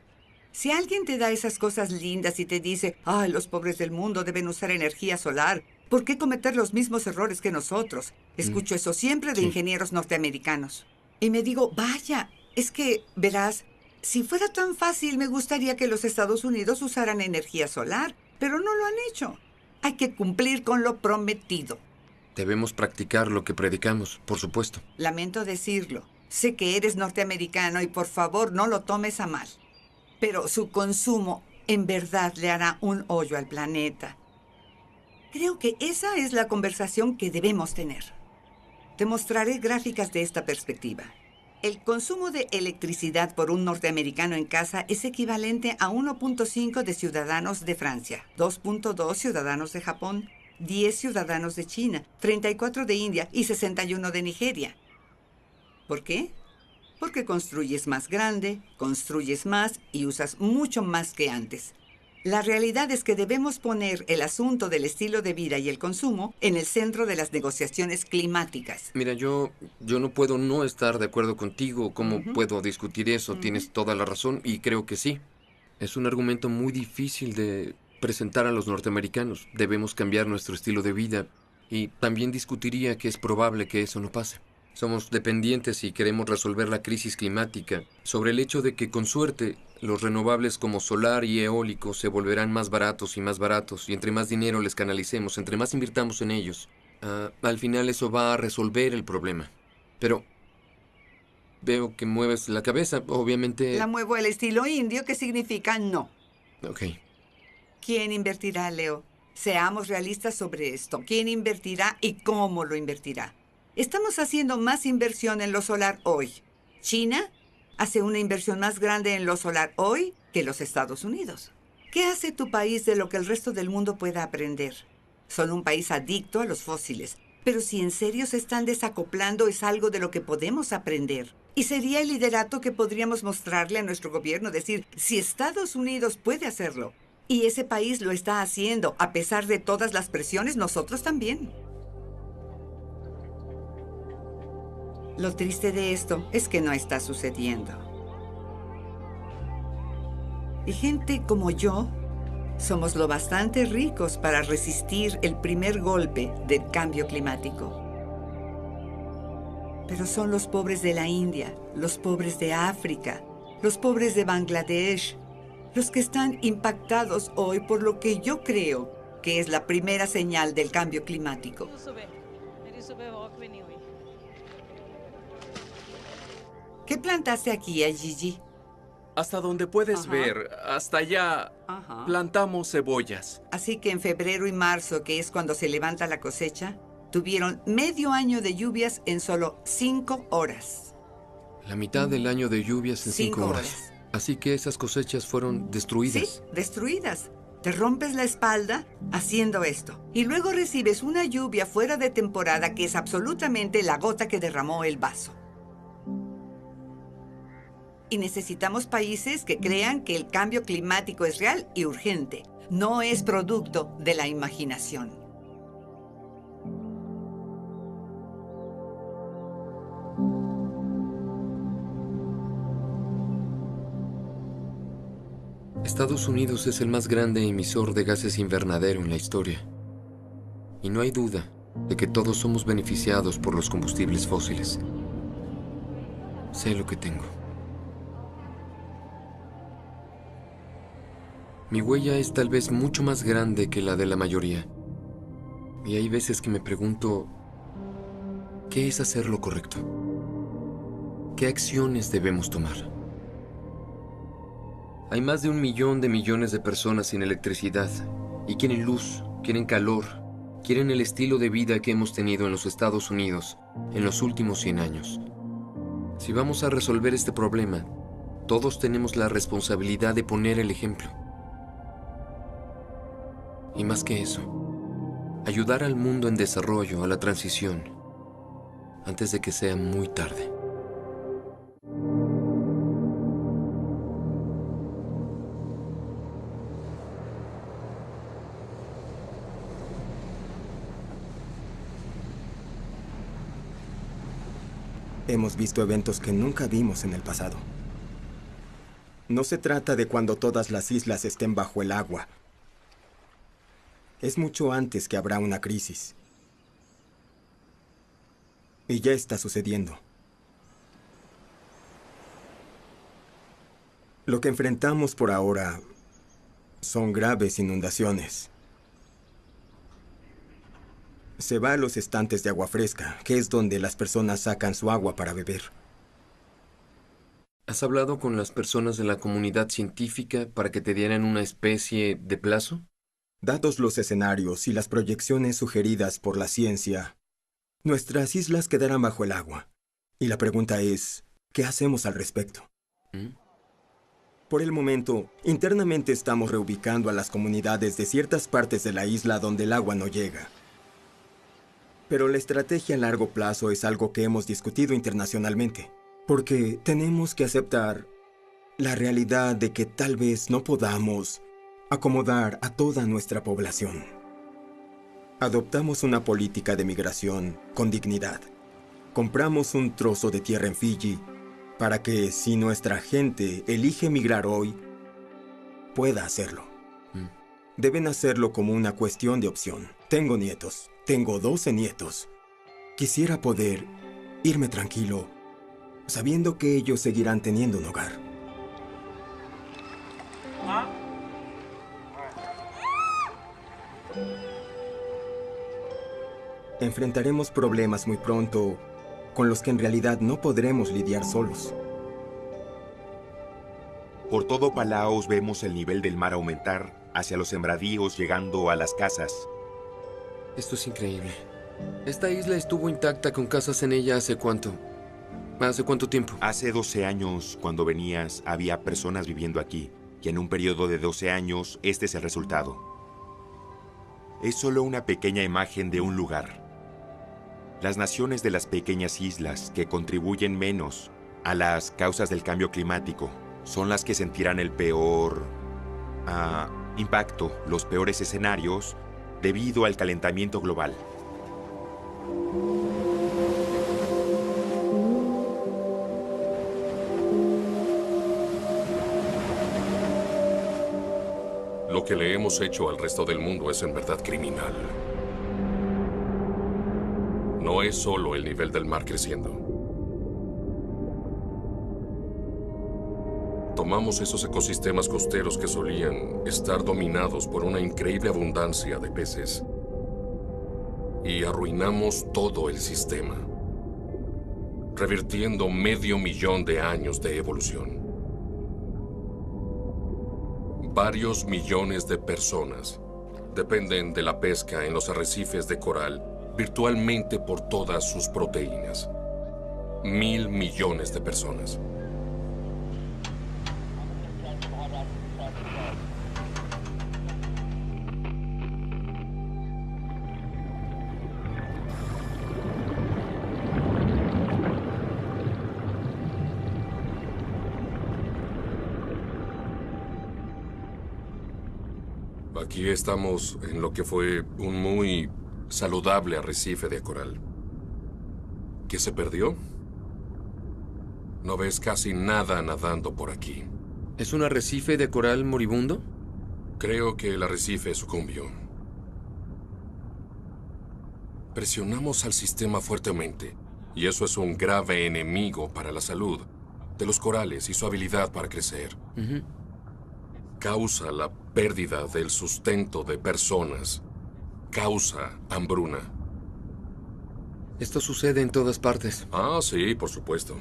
Si alguien te da esas cosas lindas y te dice, ¡ay, los pobres del mundo deben usar energía solar! ¿Por qué cometer los mismos errores que nosotros? Escucho eso siempre de ingenieros norteamericanos. Y me digo, vaya, es que, verás, si fuera tan fácil, me gustaría que los Estados Unidos usaran energía solar, pero no lo han hecho. Hay que cumplir con lo prometido. Debemos practicar lo que predicamos, por supuesto. Lamento decirlo. Sé que eres norteamericano y por favor no lo tomes a mal. Pero su consumo en verdad le hará un hoyo al planeta. Creo que esa es la conversación que debemos tener. Te mostraré gráficas de esta perspectiva. El consumo de electricidad por un norteamericano en casa es equivalente a 1.5 de ciudadanos de Francia, 2.2 ciudadanos de Japón, 10 ciudadanos de China, 34 de India y 61 de Nigeria. ¿Por qué? Porque construyes más grande, construyes más y usas mucho más que antes. La realidad es que debemos poner el asunto del estilo de vida y el consumo en el centro de las negociaciones climáticas. Mira, yo no puedo no estar de acuerdo contigo. ¿Cómo puedo discutir eso? Tienes toda la razón y creo que sí. Es un argumento muy difícil de presentar a los norteamericanos. Debemos cambiar nuestro estilo de vida y también discutiría que es probable que eso no pase. Somos dependientes y queremos resolver la crisis climática sobre el hecho de que, con suerte, los renovables como solar y eólico se volverán más baratos y entre más dinero les canalicemos, entre más invirtamos en ellos, al final eso va a resolver el problema. Pero veo que mueves la cabeza, obviamente... La muevo al estilo indio, que significa no. Ok. ¿Quién invertirá, Leo? Seamos realistas sobre esto. ¿Quién invertirá y cómo lo invertirá? Estamos haciendo más inversión en lo solar hoy. China hace una inversión más grande en lo solar hoy que los Estados Unidos. ¿Qué hace tu país de lo que el resto del mundo pueda aprender? Son un país adicto a los fósiles. Pero si en serio se están desacoplando, es algo de lo que podemos aprender. Y sería el liderato que podríamos mostrarle a nuestro gobierno, decir, si Estados Unidos puede hacerlo, y ese país lo está haciendo, a pesar de todas las presiones, nosotros también. Lo triste de esto es que no está sucediendo. Y gente como yo somos lo bastante ricos para resistir el primer golpe del cambio climático. Pero son los pobres de la India, los pobres de África, los pobres de Bangladesh, los que están impactados hoy por lo que yo creo que es la primera señal del cambio climático. ¿Qué plantaste aquí, Gigi? Hasta donde puedes ver, hasta allá plantamos cebollas. Así que en febrero y marzo, que es cuando se levanta la cosecha, tuvieron medio año de lluvias en solo 5 horas. La mitad del año de lluvias en 5 horas. Así que esas cosechas fueron destruidas. Sí, destruidas. Te rompes la espalda haciendo esto. Y luego recibes una lluvia fuera de temporada que es absolutamente la gota que derramó el vaso. Y necesitamos países que crean que el cambio climático es real y urgente. No es producto de la imaginación. Estados Unidos es el más grande emisor de gases invernadero en la historia. Y no hay duda de que todos somos beneficiados por los combustibles fósiles. Sé lo que tengo. Mi huella es tal vez mucho más grande que la de la mayoría. Y hay veces que me pregunto, ¿qué es hacer lo correcto? ¿Qué acciones debemos tomar? Hay más de 1 millón de millones de personas sin electricidad y quieren luz, quieren calor, quieren el estilo de vida que hemos tenido en los Estados Unidos en los últimos 100 años. Si vamos a resolver este problema, Todos tenemos la responsabilidad de poner el ejemplo. Y más que eso, ayudar al mundo en desarrollo a la transición antes de que sea muy tarde. Hemos visto eventos que nunca vimos en el pasado. No se trata de cuando todas las islas estén bajo el agua. Es mucho antes que habrá una crisis. Y ya está sucediendo. Lo que enfrentamos por ahora son graves inundaciones. Se va a los estantes de agua fresca, que es donde las personas sacan su agua para beber. ¿Has hablado con las personas de la comunidad científica para que te dieran una especie de plazo? Dados los escenarios y las proyecciones sugeridas por la ciencia, nuestras islas quedarán bajo el agua. Y la pregunta es, ¿qué hacemos al respecto? Por el momento, internamente estamos reubicando a las comunidades de ciertas partes de la isla donde el agua no llega. Pero la estrategia a largo plazo es algo que hemos discutido internacionalmente, porque tenemos que aceptar la realidad de que tal vez no podamos acomodar a toda nuestra población. Adoptamos una política de migración con dignidad. Compramos un trozo de tierra en Fiji para que, si nuestra gente elige migrar hoy, pueda hacerlo. Deben hacerlo como una cuestión de opción. Tengo nietos. Tengo 12 nietos. Quisiera poder irme tranquilo, sabiendo que ellos seguirán teniendo un hogar. Enfrentaremos problemas muy pronto con los que en realidad no podremos lidiar solos. Por todo Palaos vemos el nivel del mar aumentar hacia los sembradíos, llegando a las casas. Esto es increíble. Esta isla estuvo intacta con casas en ella ¿hace cuánto? ¿Hace cuánto tiempo? Hace 12 años, cuando venías, había personas viviendo aquí. Y en un periodo de 12 años, este es el resultado. Es solo una pequeña imagen de un lugar. Las naciones de las pequeñas islas que contribuyen menos a las causas del cambio climático son las que sentirán el peor impacto, los peores escenarios debido al calentamiento global. Lo que le hemos hecho al resto del mundo es en verdad criminal. No es solo el nivel del mar creciendo. Tomamos esos ecosistemas costeros que solían estar dominados por una increíble abundancia de peces y arruinamos todo el sistema, revirtiendo 500.000 de años de evolución. Varios millones de personas dependen de la pesca en los arrecifes de coral virtualmente por todas sus proteínas. 1.000 millones de personas. Aquí estamos en lo que fue un muy saludable arrecife de coral. ¿Qué se perdió? No ves casi nada nadando por aquí. ¿Es un arrecife de coral moribundo? Creo que el arrecife sucumbió. Presionamos al sistema fuertemente, y eso es un grave enemigo para la salud de los corales y su habilidad para crecer. Causa la pérdida del sustento de personas. Causa hambruna. Esto sucede en todas partes. Ah, sí, por supuesto.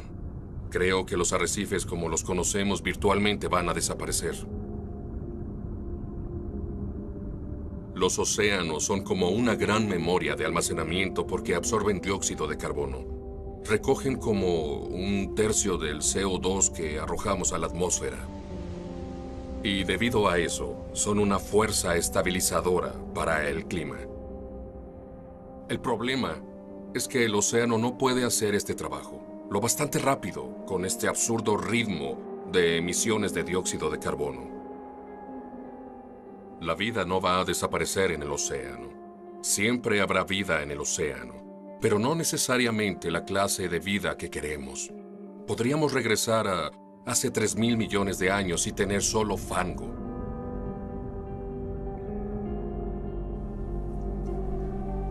Creo que los arrecifes como los conocemos virtualmente van a desaparecer. Los océanos son como una gran memoria de almacenamiento porque absorben dióxido de carbono. recogen como 1/3 del CO2 que arrojamos a la atmósfera. Y debido a eso, son una fuerza estabilizadora para el clima. El problema es que el océano no puede hacer este trabajo lo bastante rápido con este absurdo ritmo de emisiones de dióxido de carbono. La vida no va a desaparecer en el océano. Siempre habrá vida en el océano, pero no necesariamente la clase de vida que queremos. Podríamos regresar a hace 3.000 millones de años y tener solo fango.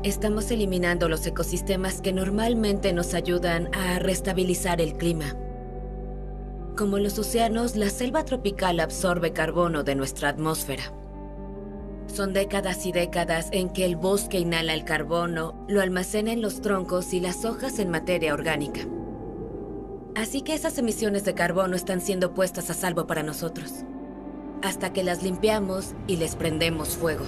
Estamos eliminando los ecosistemas que normalmente nos ayudan a restabilizar el clima. Como los océanos, la selva tropical absorbe carbono de nuestra atmósfera. Son décadas y décadas en que el bosque inhala el carbono, lo almacena en los troncos y las hojas en materia orgánica. Así que esas emisiones de carbono están siendo puestas a salvo para nosotros, hasta que las limpiamos y les prendemos fuego.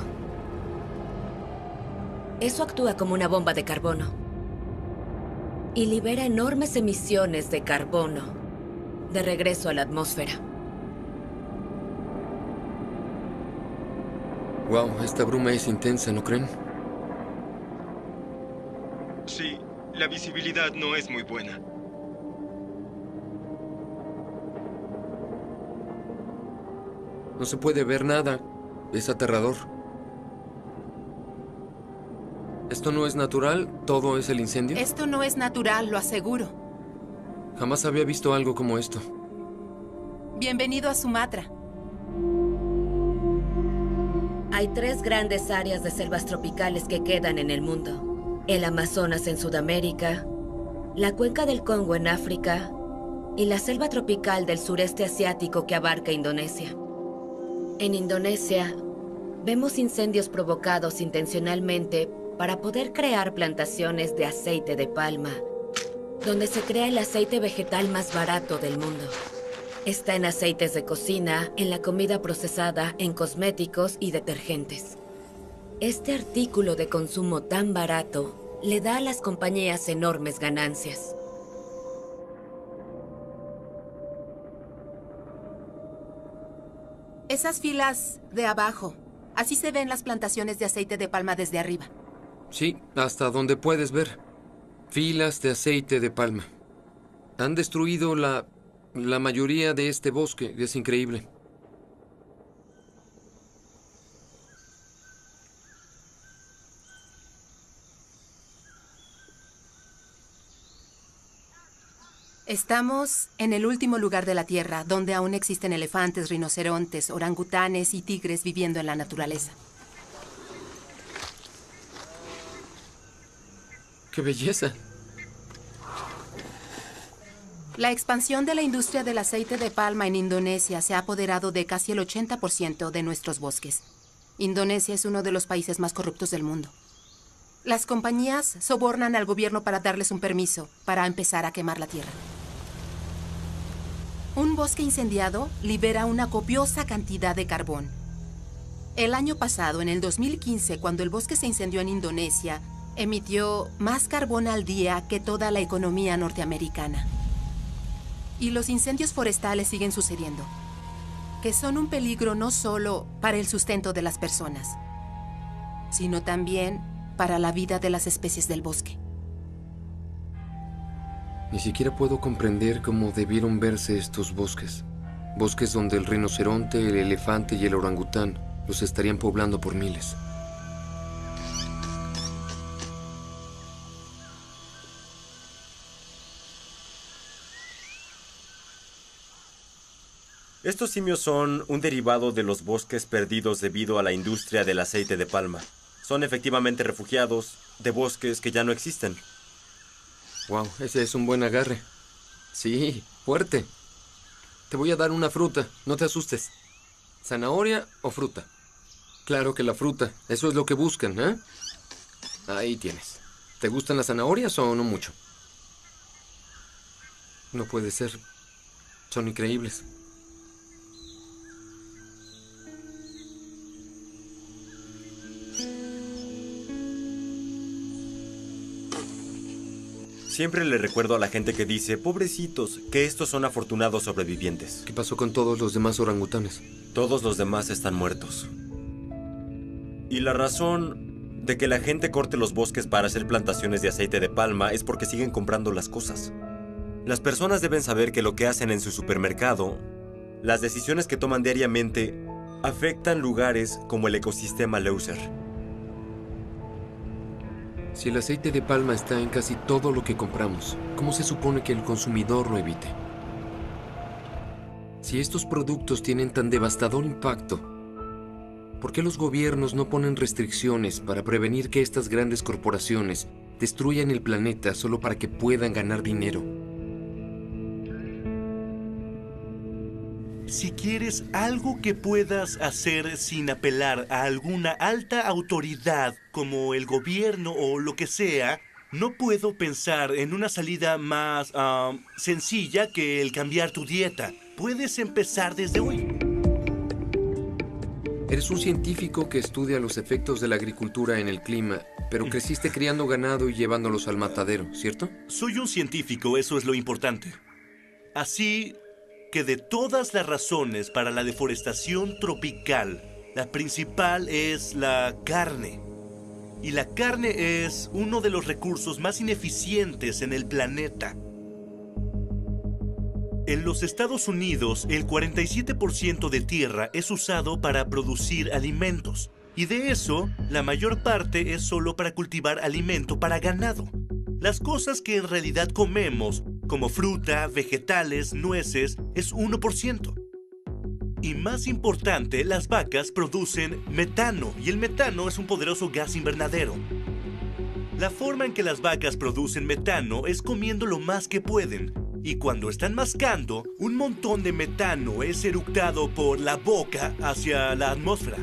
Eso actúa como una bomba de carbono y libera enormes emisiones de carbono de regreso a la atmósfera. Wow, esta bruma es intensa, ¿no creen? Sí, la visibilidad no es muy buena. No se puede ver nada. Es aterrador. ¿Esto no es natural? ¿Todo es el incendio? Esto no es natural, lo aseguro. Jamás había visto algo como esto. Bienvenido a Sumatra. Hay 3 grandes áreas de selvas tropicales que quedan en el mundo. El Amazonas en Sudamérica, la cuenca del Congo en África y la selva tropical del sureste asiático que abarca Indonesia. En Indonesia, vemos incendios provocados intencionalmente para poder crear plantaciones de aceite de palma, donde se crea el aceite vegetal más barato del mundo. Está en aceites de cocina, en la comida procesada, en cosméticos y detergentes. Este artículo de consumo tan barato le da a las compañías enormes ganancias. Esas filas de abajo, así se ven las plantaciones de aceite de palma desde arriba. Sí, hasta donde puedes ver. Filas de aceite de palma. Han destruido la mayoría de este bosque. Es increíble. Estamos en el último lugar de la Tierra, donde aún existen elefantes, rinocerontes, orangutanes y tigres viviendo en la naturaleza. ¡Qué belleza! La expansión de la industria del aceite de palma en Indonesia se ha apoderado de casi el 80% de nuestros bosques. Indonesia es uno de los países más corruptos del mundo. Las compañías sobornan al gobierno para darles un permiso para empezar a quemar la tierra. Un bosque incendiado libera una copiosa cantidad de carbón. El año pasado, en el 2015, cuando el bosque se incendió en Indonesia, emitió más carbón al día que toda la economía norteamericana. Y los incendios forestales siguen sucediendo, que son un peligro no solo para el sustento de las personas, sino también para la vida de las especies del bosque. Ni siquiera puedo comprender cómo debieron verse estos bosques. Bosques donde el rinoceronte, el elefante y el orangután los estarían poblando por miles. Estos simios son un derivado de los bosques perdidos debido a la industria del aceite de palma. Son efectivamente refugiados de bosques que ya no existen. Wow, ese es un buen agarre. Sí, fuerte. Te voy a dar una fruta, no te asustes. ¿Zanahoria o fruta? Claro que la fruta, eso es lo que buscan, ¿eh? Ahí tienes. ¿Te gustan las zanahorias o no mucho? No puede ser. Son increíbles. Siempre le recuerdo a la gente que dice, pobrecitos, que estos son afortunados sobrevivientes. ¿Qué pasó con todos los demás orangutanes? Todos los demás están muertos. Y la razón de que la gente corte los bosques para hacer plantaciones de aceite de palma es porque siguen comprando las cosas. Las personas deben saber que lo que hacen en su supermercado, las decisiones que toman diariamente, afectan lugares como el ecosistema Leuser. Si el aceite de palma está en casi todo lo que compramos, ¿cómo se supone que el consumidor lo evite? Si estos productos tienen tan devastador impacto, ¿por qué los gobiernos no ponen restricciones para prevenir que estas grandes corporaciones destruyan el planeta solo para que puedan ganar dinero? Si quieres algo que puedas hacer sin apelar a alguna alta autoridad como el gobierno o lo que sea, no puedo pensar en una salida más sencilla que el cambiar tu dieta. Puedes empezar desde hoy. Eres un científico que estudia los efectos de la agricultura en el clima, pero creciste criando ganado y llevándolos al matadero, ¿cierto? Soy un científico, eso es lo importante. Así que de todas las razones para la deforestación tropical, la principal es la carne. Y la carne es uno de los recursos más ineficientes en el planeta. En los Estados Unidos, el 47% de tierra es usado para producir alimentos. Y de eso, la mayor parte es solo para cultivar alimento para ganado. Las cosas que en realidad comemos, como fruta, vegetales, nueces, es 1%. Y más importante, las vacas producen metano, y el metano es un poderoso gas invernadero. La forma en que las vacas producen metano es comiendo lo más que pueden, y cuando están mascando, un montón de metano es eructado por la boca hacia la atmósfera.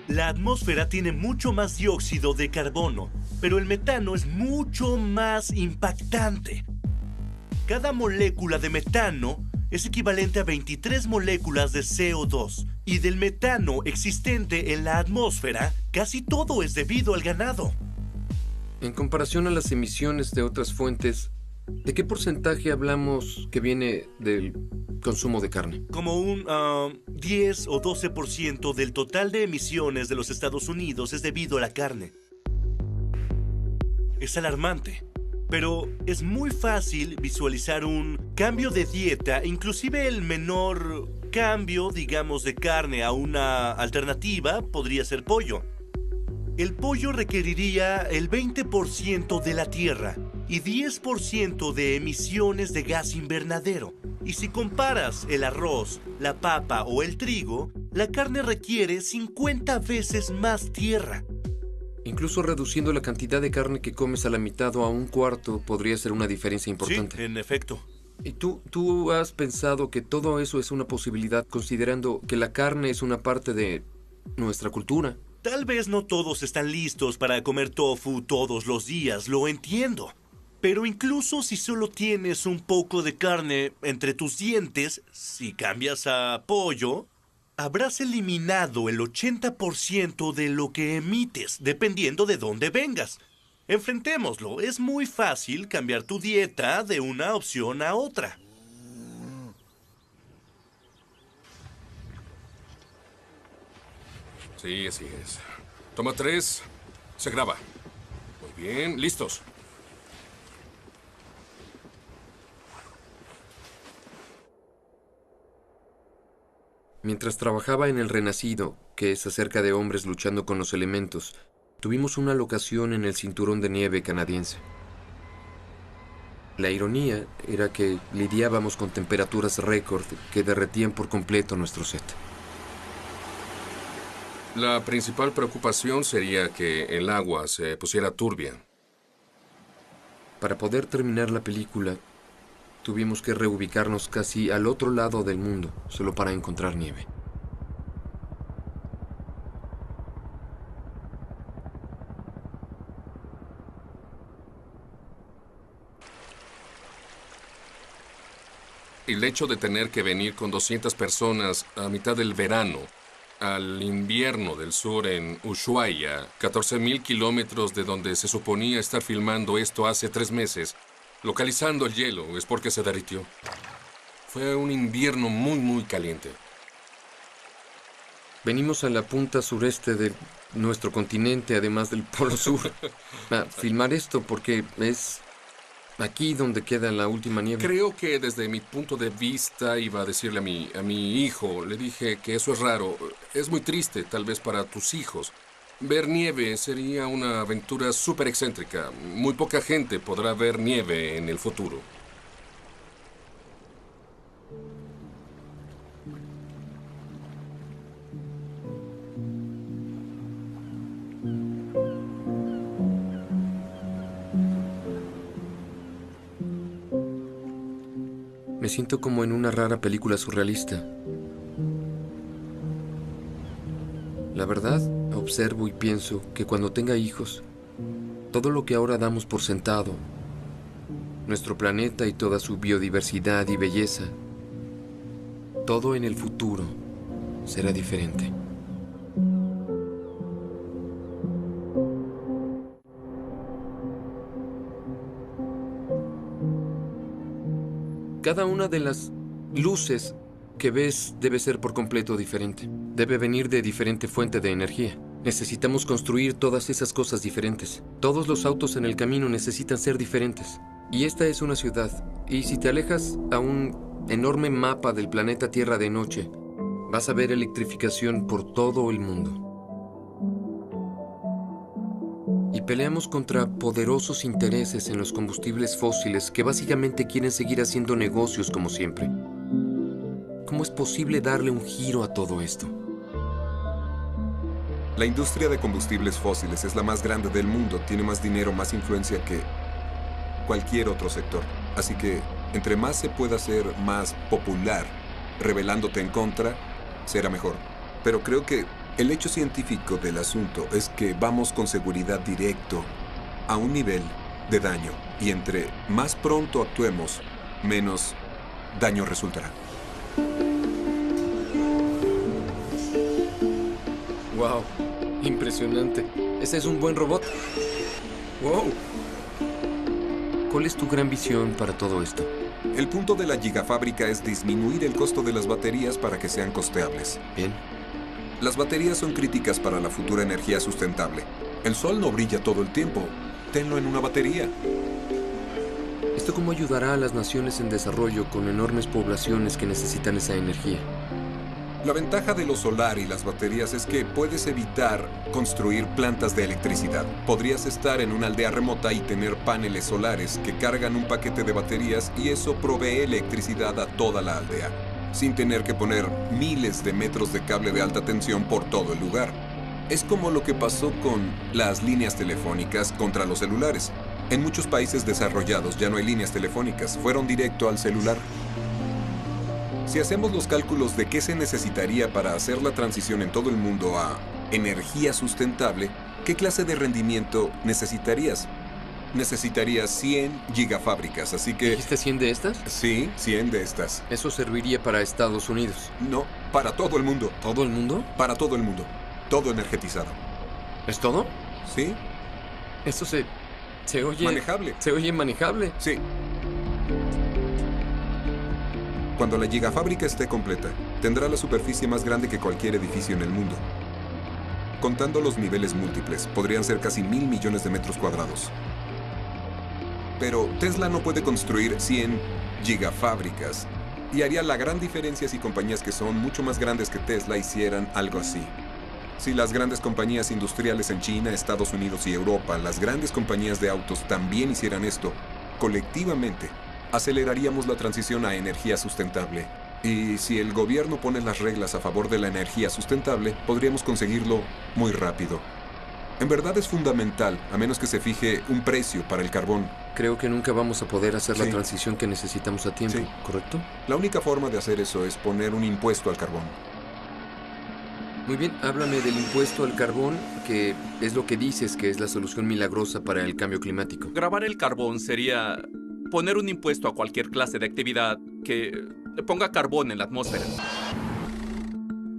La atmósfera tiene mucho más dióxido de carbono, pero el metano es mucho más impactante. Cada molécula de metano es equivalente a 23 moléculas de CO2, y del metano existente en la atmósfera, casi todo es debido al ganado. En comparación a las emisiones de otras fuentes, ¿de qué porcentaje hablamos que viene del consumo de carne? Como un 10 o 12% del total de emisiones de los Estados Unidos es debido a la carne. Es alarmante, pero es muy fácil visualizar un cambio de dieta, inclusive el menor cambio, digamos, de carne a una alternativa podría ser pollo. El pollo requeriría el 20% de la tierra y 10% de emisiones de gas invernadero. Y si comparas el arroz, la papa o el trigo, la carne requiere 50 veces más tierra. Incluso reduciendo la cantidad de carne que comes a la mitad o a un cuarto podría ser una diferencia importante. Sí, en efecto. ¿Y tú has pensado que todo eso es una posibilidad considerando que la carne es una parte de nuestra cultura? Tal vez no todos están listos para comer tofu todos los días, lo entiendo. Pero incluso si solo tienes un poco de carne entre tus dientes, si cambias a pollo, habrás eliminado el 80% de lo que emites, dependiendo de dónde vengas. Enfrentémoslo, es muy fácil cambiar tu dieta de una opción a otra. Sí, así es. Toma 3. Se graba. Muy bien, listos. Mientras trabajaba en El Renacido, que es acerca de hombres luchando con los elementos, tuvimos una locación en el cinturón de nieve canadiense. La ironía era que lidiábamos con temperaturas récord que derretían por completo nuestro set. La principal preocupación sería que el agua se pusiera turbia. Para poder terminar la película, tuvimos que reubicarnos casi al otro lado del mundo, solo para encontrar nieve. El hecho de tener que venir con 200 personas a mitad del verano al invierno del sur en Ushuaia, 14.000 kilómetros de donde se suponía estar filmando esto hace 3 meses, localizando el hielo, es porque se derritió. Fue un invierno muy caliente. Venimos a la punta sureste de nuestro continente, además del Polo Sur, a filmar esto porque es aquí donde queda la última nieve. Creo que desde mi punto de vista iba a decirle a mi hijo, le dije que eso es raro, es muy triste tal vez para tus hijos. Ver nieve sería una aventura súper excéntrica. Muy poca gente podrá ver nieve en el futuro. Me siento como en una rara película surrealista. La verdad, observo y pienso que cuando tenga hijos, todo lo que ahora damos por sentado, nuestro planeta y toda su biodiversidad y belleza, todo en el futuro será diferente. Cada una de las luces que ves debe ser por completo diferente. Debe venir de diferente fuente de energía. Necesitamos construir todas esas cosas diferentes. Todos los autos en el camino necesitan ser diferentes. Y esta es una ciudad. Y si te alejas a un enorme mapa del planeta Tierra de noche, vas a ver electrificación por todo el mundo. Y peleamos contra poderosos intereses en los combustibles fósiles que básicamente quieren seguir haciendo negocios como siempre. ¿Cómo es posible darle un giro a todo esto? La industria de combustibles fósiles es la más grande del mundo, tiene más dinero, más influencia que cualquier otro sector. Así que, entre más se pueda hacer más popular, rebelándote en contra, será mejor. Pero creo que el hecho científico del asunto es que vamos con seguridad directo a un nivel de daño. Y entre más pronto actuemos, menos daño resultará. ¡Wow! Impresionante. Ese es un buen robot. ¡Wow! ¿Cuál es tu gran visión para todo esto? El punto de la gigafábrica es disminuir el costo de las baterías para que sean costeables. Bien. Las baterías son críticas para la futura energía sustentable. El sol no brilla todo el tiempo. Tenlo en una batería. ¿Esto cómo ayudará a las naciones en desarrollo con enormes poblaciones que necesitan esa energía? La ventaja de lo solar y las baterías es que puedes evitar construir plantas de electricidad. Podrías estar en una aldea remota y tener paneles solares que cargan un paquete de baterías y eso provee electricidad a toda la aldea, sin tener que poner miles de metros de cable de alta tensión por todo el lugar. Es como lo que pasó con las líneas telefónicas contra los celulares. En muchos países desarrollados ya no hay líneas telefónicas, fueron directo al celular. Si hacemos los cálculos de qué se necesitaría para hacer la transición en todo el mundo a energía sustentable, ¿qué clase de rendimiento necesitarías? Necesitarías 100 gigafábricas, así que... ¿Dijiste 100 de estas? Sí, 100 de estas. ¿Eso serviría para Estados Unidos? No, para todo el mundo. ¿Todo el mundo? Para todo el mundo. Todo energetizado. ¿Es todo? Sí. Eso se oye... manejable. Se oye manejable. Sí. Cuando la gigafábrica esté completa, tendrá la superficie más grande que cualquier edificio en el mundo. Contando los niveles múltiples, podrían ser casi 1.000 millones de metros cuadrados. Pero Tesla no puede construir 100 gigafábricas. Y haría la gran diferencia si compañías que son mucho más grandes que Tesla hicieran algo así. Si las grandes compañías industriales en China, Estados Unidos y Europa, las grandes compañías de autos también hicieran esto, colectivamente, aceleraríamos la transición a energía sustentable. Y si el gobierno pone las reglas a favor de la energía sustentable, podríamos conseguirlo muy rápido. En verdad es fundamental, a menos que se fije un precio para el carbón. Creo que nunca vamos a poder hacer la transición que necesitamos a tiempo, ¿correcto? La única forma de hacer eso es poner un impuesto al carbón. Muy bien, háblame del impuesto al carbón, que es lo que dices que es la solución milagrosa para el cambio climático. Grabar el carbón sería poner un impuesto a cualquier clase de actividad que ponga carbón en la atmósfera.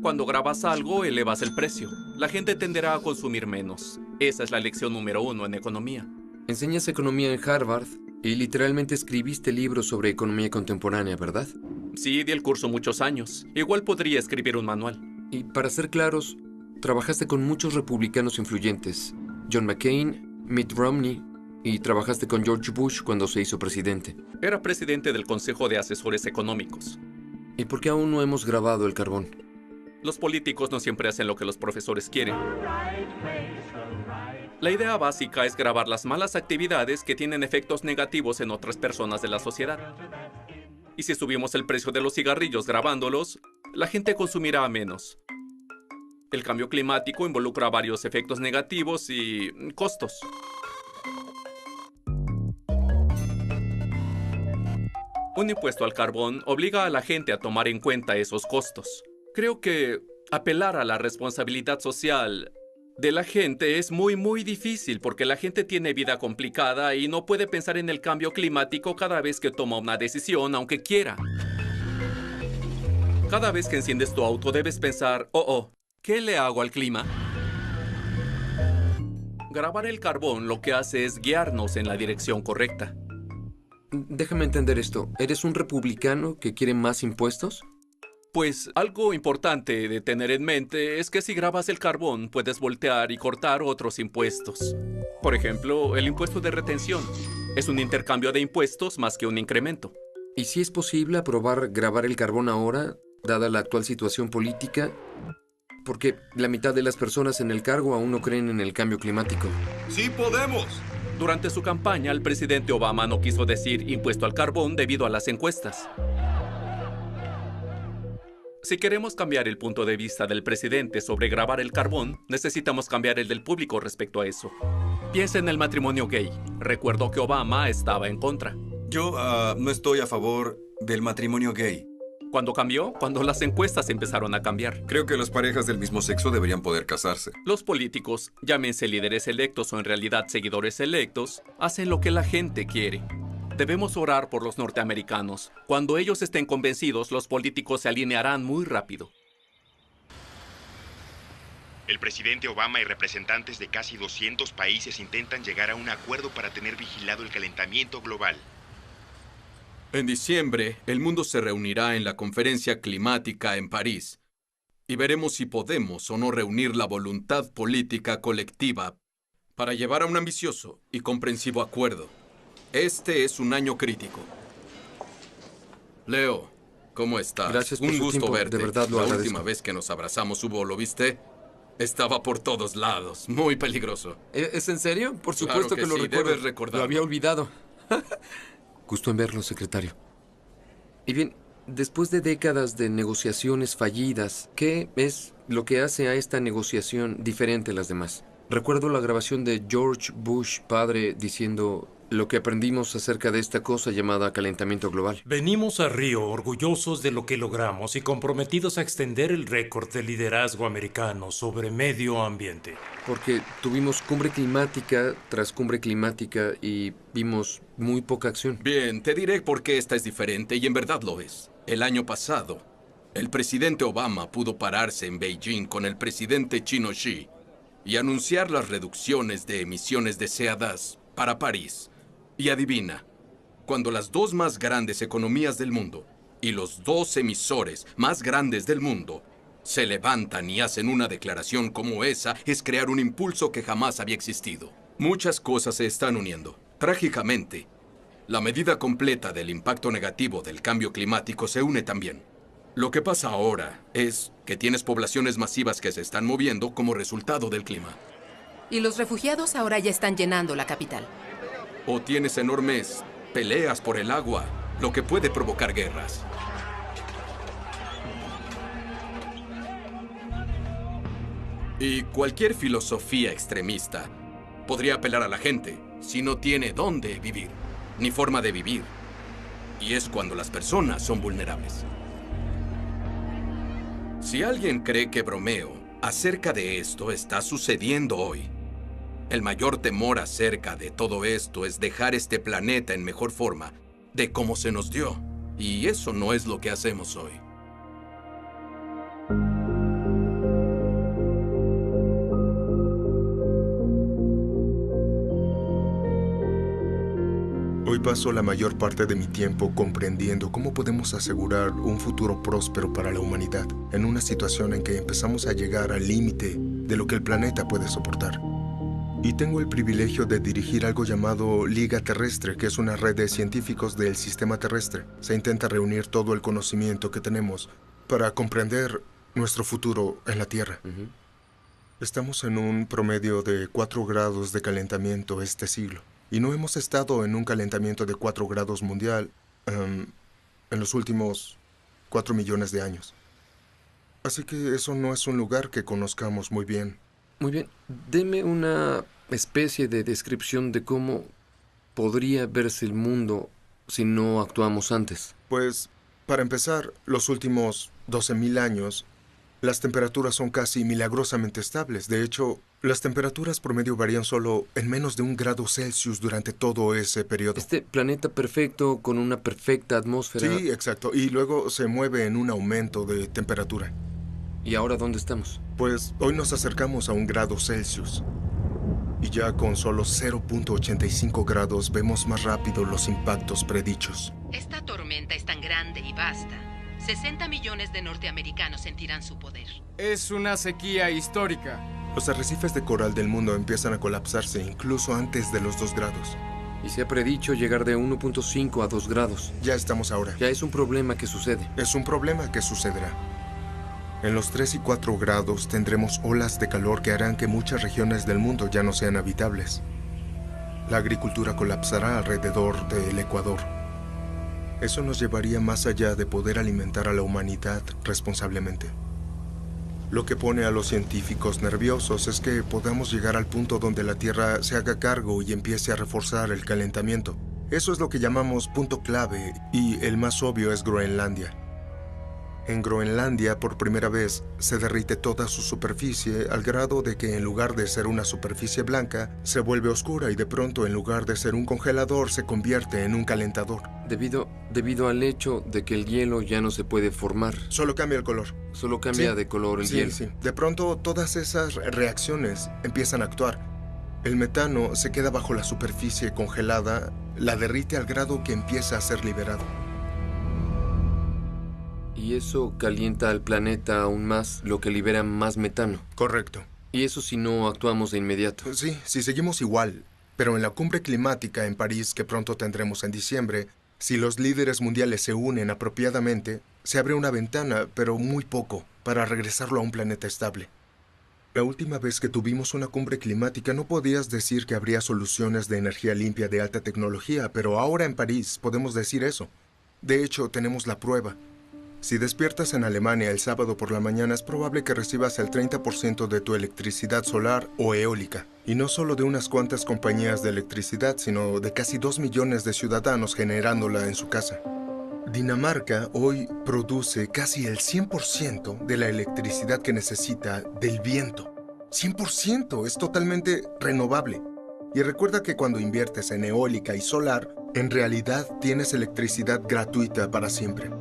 Cuando grabas algo, elevas el precio. La gente tenderá a consumir menos. Esa es la lección número 1 en economía. Enseñas economía en Harvard y literalmente escribiste libros sobre economía contemporánea, ¿verdad? Sí, di el curso muchos años. Igual podría escribir un manual. Y para ser claros, trabajaste con muchos republicanos influyentes. John McCain, Mitt Romney, y trabajaste con George Bush cuando se hizo presidente. Era presidente del Consejo de Asesores Económicos. ¿Y por qué aún no hemos grabado el carbón? Los políticos no siempre hacen lo que los profesores quieren. La idea básica es grabar las malas actividades que tienen efectos negativos en otras personas de la sociedad. Y si subimos el precio de los cigarrillos grabándolos, la gente consumirá menos. El cambio climático involucra varios efectos negativos y costos. Un impuesto al carbón obliga a la gente a tomar en cuenta esos costos. Creo que apelar a la responsabilidad social de la gente es muy difícil porque la gente tiene vida complicada y no puede pensar en el cambio climático cada vez que toma una decisión, aunque quiera. Cada vez que enciendes tu auto debes pensar, ¿qué le hago al clima? Grabar el carbón lo que hace es guiarnos en la dirección correcta. Déjame entender esto. ¿Eres un republicano que quiere más impuestos? Pues algo importante de tener en mente es que si grabas el carbón puedes voltear y cortar otros impuestos. Por ejemplo, el impuesto de retención. Es un intercambio de impuestos más que un incremento. ¿Y si es posible aprobar grabar el carbón ahora, dada la actual situación política? Porque la mitad de las personas en el cargo aún no creen en el cambio climático. ¡Sí podemos! Durante su campaña, el presidente Obama no quiso decir impuesto al carbón debido a las encuestas. Si queremos cambiar el punto de vista del presidente sobre grabar el carbón, necesitamos cambiar el del público respecto a eso. Piensa en el matrimonio gay. Recuerdo que Obama estaba en contra. Yo no estoy a favor del matrimonio gay. ¿Cuándo cambió? Cuando las encuestas empezaron a cambiar. Creo que las parejas del mismo sexo deberían poder casarse. Los políticos, llámense líderes electos o en realidad seguidores electos, hacen lo que la gente quiere. Debemos orar por los norteamericanos. Cuando ellos estén convencidos, los políticos se alinearán muy rápido. El presidente Obama y representantes de casi 200 países intentan llegar a un acuerdo para tener vigilado el calentamiento global. En diciembre, el mundo se reunirá en la conferencia climática en París y veremos si podemos o no reunir la voluntad política colectiva para llevar a un ambicioso y comprensivo acuerdo. Este es un año crítico. Leo, ¿cómo estás? Gracias por un su gusto tiempo. verte. De verdad lo La agradezco. última vez que nos abrazamos hubo, ¿lo viste? Estaba por todos lados, muy peligroso. ¿Es en serio? Por Claro supuesto que lo sí, recuerdo. debes recordarlo. Lo había olvidado. Gusto en verlo, secretario. Y bien, después de décadas de negociaciones fallidas, ¿qué es lo que hace a esta negociación diferente a las demás? Recuerdo la grabación de George Bush padre diciendo lo que aprendimos acerca de esta cosa llamada calentamiento global. Venimos a Río orgullosos de lo que logramos y comprometidos a extender el récord de liderazgo americano sobre medio ambiente. Porque tuvimos cumbre climática tras cumbre climática y vimos muy poca acción. Bien, te diré por qué esta es diferente y en verdad lo es. El año pasado, el presidente Obama pudo pararse en Beijing con el presidente chino Xi y anunciar las reducciones de emisiones deseadas para París. Y adivina, cuando las dos más grandes economías del mundo y los dos emisores más grandes del mundo se levantan y hacen una declaración como esa, es crear un impulso que jamás había existido. Muchas cosas se están uniendo. Trágicamente, la medida completa del impacto negativo del cambio climático se une también. Lo que pasa ahora es que tienes poblaciones masivas que se están moviendo como resultado del clima. Y los refugiados ahora ya están llenando la capital. O tienes enormes peleas por el agua, lo que puede provocar guerras. Y cualquier filosofía extremista podría apelar a la gente si no tiene dónde vivir, ni forma de vivir. Y es cuando las personas son vulnerables. Si alguien cree que bromeo acerca de esto está sucediendo hoy, el mayor temor acerca de todo esto es dejar este planeta en mejor forma de cómo se nos dio. Y eso no es lo que hacemos hoy. Hoy paso la mayor parte de mi tiempo comprendiendo cómo podemos asegurar un futuro próspero para la humanidad en una situación en que empezamos a llegar al límite de lo que el planeta puede soportar. Y tengo el privilegio de dirigir algo llamado Liga Terrestre, que es una red de científicos del sistema terrestre. Se intenta reunir todo el conocimiento que tenemos para comprender nuestro futuro en la Tierra. Estamos en un promedio de 4 grados de calentamiento este siglo. Y no hemos estado en un calentamiento de 4 grados mundial en los últimos 4 millones de años. Así que eso no es un lugar que conozcamos muy bien. Muy bien. Deme una especie de descripción de cómo podría verse el mundo si no actuamos antes. Pues, para empezar, los últimos 12.000 años, las temperaturas son casi milagrosamente estables. De hecho, las temperaturas promedio varían solo en menos de 1 grado Celsius durante todo ese periodo. Este planeta perfecto con una perfecta atmósfera. Sí, exacto. Y luego se mueve en un aumento de temperatura. ¿Y ahora dónde estamos? Pues hoy nos acercamos a 1 grado Celsius. Y ya con solo 0.85 grados vemos más rápido los impactos predichos. Esta tormenta es tan grande y vasta. 60 millones de norteamericanos sentirán su poder. Es una sequía histórica. Los arrecifes de coral del mundo empiezan a colapsarse incluso antes de los 2 grados. Y se ha predicho llegar de 1.5 a 2 grados. Ya estamos ahora. Ya es un problema que sucede. Es un problema que sucederá. En los 3 y 4 grados tendremos olas de calor que harán que muchas regiones del mundo ya no sean habitables. La agricultura colapsará alrededor del Ecuador. Eso nos llevaría más allá de poder alimentar a la humanidad responsablemente. Lo que pone a los científicos nerviosos es que podamos llegar al punto donde la Tierra se haga cargo y empiece a reforzar el calentamiento. Eso es lo que llamamos punto clave, y el más obvio es Groenlandia. En Groenlandia, por primera vez, se derrite toda su superficie al grado de que en lugar de ser una superficie blanca, se vuelve oscura y de pronto, en lugar de ser un congelador, se convierte en un calentador. Debido al hecho de que el hielo ya no se puede formar. Solo cambia el color. Solo cambia de color el hielo. Sí. De pronto, todas esas reacciones empiezan a actuar. El metano se queda bajo la superficie congelada, la derrite al grado que empieza a ser liberado. Y eso calienta al planeta aún más, lo que libera más metano. Correcto. Y eso si no actuamos de inmediato. Sí, si seguimos igual. Pero en la cumbre climática en París, que pronto tendremos en diciembre, si los líderes mundiales se unen apropiadamente, se abre una ventana, pero muy poco, para regresarlo a un planeta estable. La última vez que tuvimos una cumbre climática no podías decir que habría soluciones de energía limpia de alta tecnología, pero ahora en París podemos decir eso. De hecho, tenemos la prueba. Si despiertas en Alemania el sábado por la mañana, es probable que recibas el 30% de tu electricidad solar o eólica. Y no solo de unas cuantas compañías de electricidad, sino de casi 2 millones de ciudadanos generándola en su casa. Dinamarca hoy produce casi el 100% de la electricidad que necesita del viento. 100%, es totalmente renovable. Y recuerda que cuando inviertes en eólica y solar, en realidad tienes electricidad gratuita para siempre.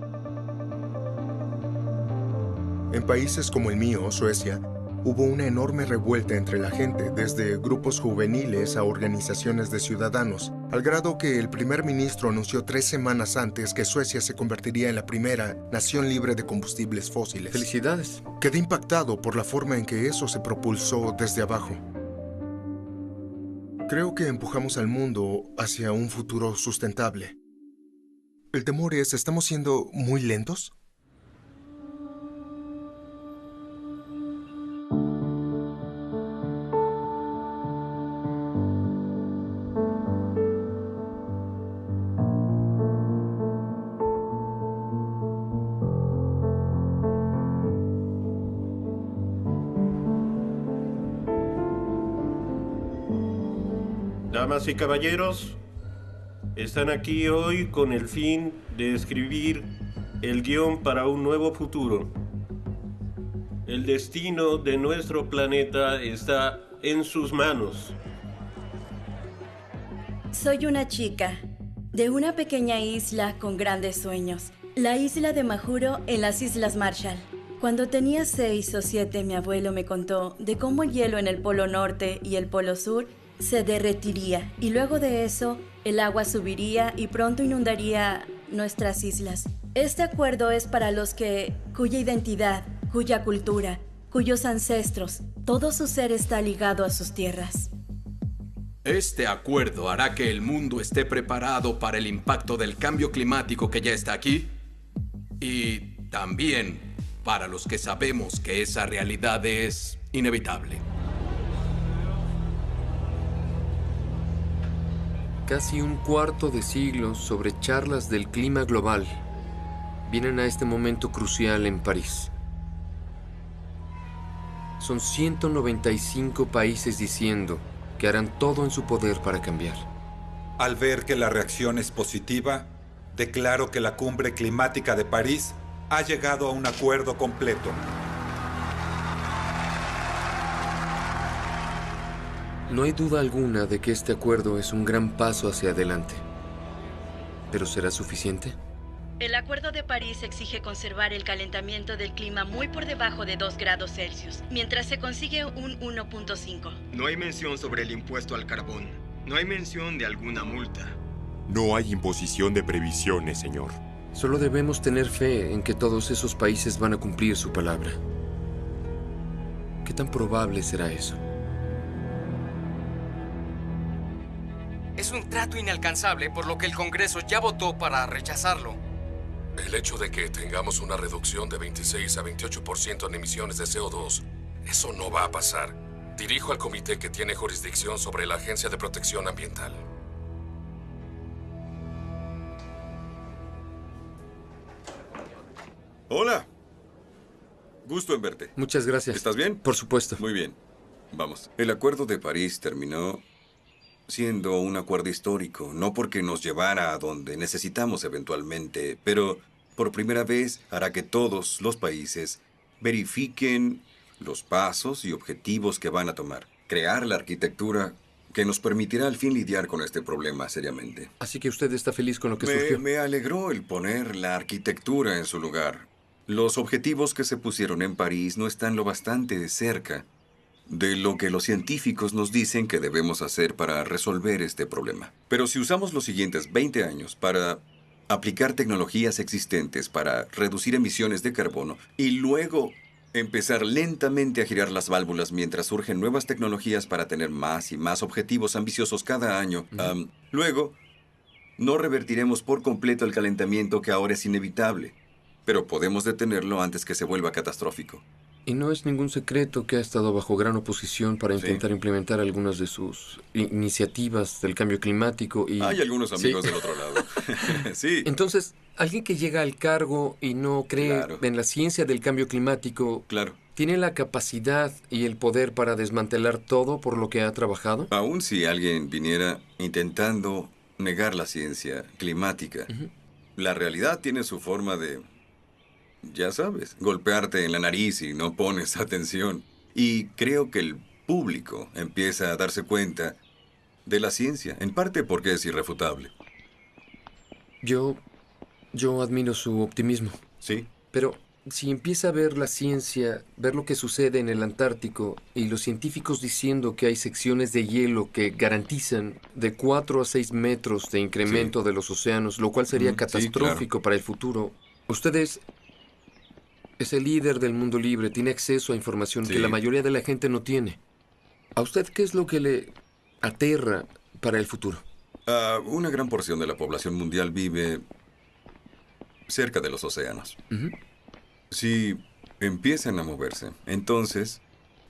En países como el mío, Suecia, hubo una enorme revuelta entre la gente, desde grupos juveniles a organizaciones de ciudadanos, al grado que el primer ministro anunció 3 semanas antes que Suecia se convertiría en la primera nación libre de combustibles fósiles. ¡Felicidades! Quedé impactado por la forma en que eso se propulsó desde abajo. Creo que empujamos al mundo hacia un futuro sustentable. El temor es, ¿estamos siendo muy lentos? Damas y caballeros, están aquí hoy con el fin de escribir el guión para un nuevo futuro. El destino de nuestro planeta está en sus manos. Soy una chica de una pequeña isla con grandes sueños, la isla de Majuro en las Islas Marshall. Cuando tenía 6 o 7, mi abuelo me contó de cómo el hielo en el Polo Norte y el Polo Sur se derretiría y luego de eso el agua subiría y pronto inundaría nuestras islas. Este acuerdo es para los cuya identidad, cuya cultura, cuyos ancestros, todo su ser está ligado a sus tierras. Este acuerdo hará que el mundo esté preparado para el impacto del cambio climático que ya está aquí y también para los que sabemos que esa realidad es inevitable. Casi un cuarto de siglo sobre charlas del clima global vienen a este momento crucial en París. Son 195 países diciendo que harán todo en su poder para cambiar. Al ver que la reacción es positiva, declaro que la Cumbre Climática de París ha llegado a un acuerdo completo. No hay duda alguna de que este acuerdo es un gran paso hacia adelante. ¿Pero será suficiente? El Acuerdo de París exige conservar el calentamiento del clima muy por debajo de 2 grados Celsius, mientras se consigue un 1.5. No hay mención sobre el impuesto al carbón. No hay mención de alguna multa. No hay imposición de previsiones, señor. Solo debemos tener fe en que todos esos países van a cumplir su palabra. ¿Qué tan probable será eso? Es un trato inalcanzable, por lo que el Congreso ya votó para rechazarlo. El hecho de que tengamos una reducción de 26 a 28% en emisiones de CO2, eso no va a pasar. Dirijo al comité que tiene jurisdicción sobre la Agencia de Protección Ambiental. Hola. Gusto en verte. Muchas gracias. ¿Estás bien? Por supuesto. Muy bien. Vamos. El Acuerdo de París terminó siendo un acuerdo histórico, no porque nos llevara a donde necesitamos eventualmente, pero por primera vez hará que todos los países verifiquen los pasos y objetivos que van a tomar. Crear la arquitectura que nos permitirá al fin lidiar con este problema seriamente. Así que usted está feliz con lo que surgió. Me alegró el poner la arquitectura en su lugar. Los objetivos que se pusieron en París no están lo bastante cerca de lo que los científicos nos dicen que debemos hacer para resolver este problema. Pero si usamos los siguientes 20 años para aplicar tecnologías existentes para reducir emisiones de carbono y luego empezar lentamente a girar las válvulas mientras surgen nuevas tecnologías para tener más y más objetivos ambiciosos cada año, luego no revertiremos por completo el calentamiento que ahora es inevitable, pero podemos detenerlo antes que se vuelva catastrófico. Y no es ningún secreto que ha estado bajo gran oposición para intentar implementar algunas de sus iniciativas del cambio climático y... Hay algunos amigos del otro lado. Sí. Entonces, alguien que llega al cargo y no cree en la ciencia del cambio climático... ¿Tiene la capacidad y el poder para desmantelar todo por lo que ha trabajado? Aún si alguien viniera intentando negar la ciencia climática, la realidad tiene su forma de... Ya sabes, golpearte en la nariz y no pones atención. Y creo que el público empieza a darse cuenta de la ciencia, en parte porque es irrefutable. Yo admiro su optimismo. Sí. Pero si empieza a ver la ciencia, ver lo que sucede en el Antártico y los científicos diciendo que hay secciones de hielo que garantizan de 4 a 6 metros de incremento de los océanos, lo cual sería catastrófico para el futuro. Ustedes... Es el líder del mundo libre, tiene acceso a información que la mayoría de la gente no tiene. ¿A usted qué es lo que le aterra para el futuro? Una gran porción de la población mundial vive cerca de los océanos. Si empiezan a moverse, entonces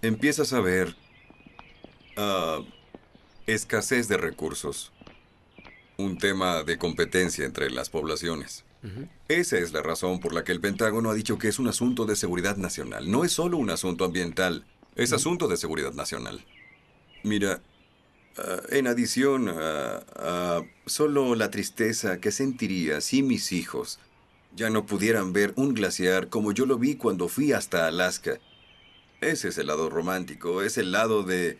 empiezas a ver escasez de recursos. Un tema de competencia entre las poblaciones. Esa es la razón por la que el Pentágono ha dicho que es un asunto de seguridad nacional. No es solo un asunto ambiental, es asunto de seguridad nacional. Mira, en adición a solo la tristeza que sentiría si mis hijos ya no pudieran ver un glaciar como yo lo vi cuando fui hasta Alaska. Ese es el lado romántico, es el lado de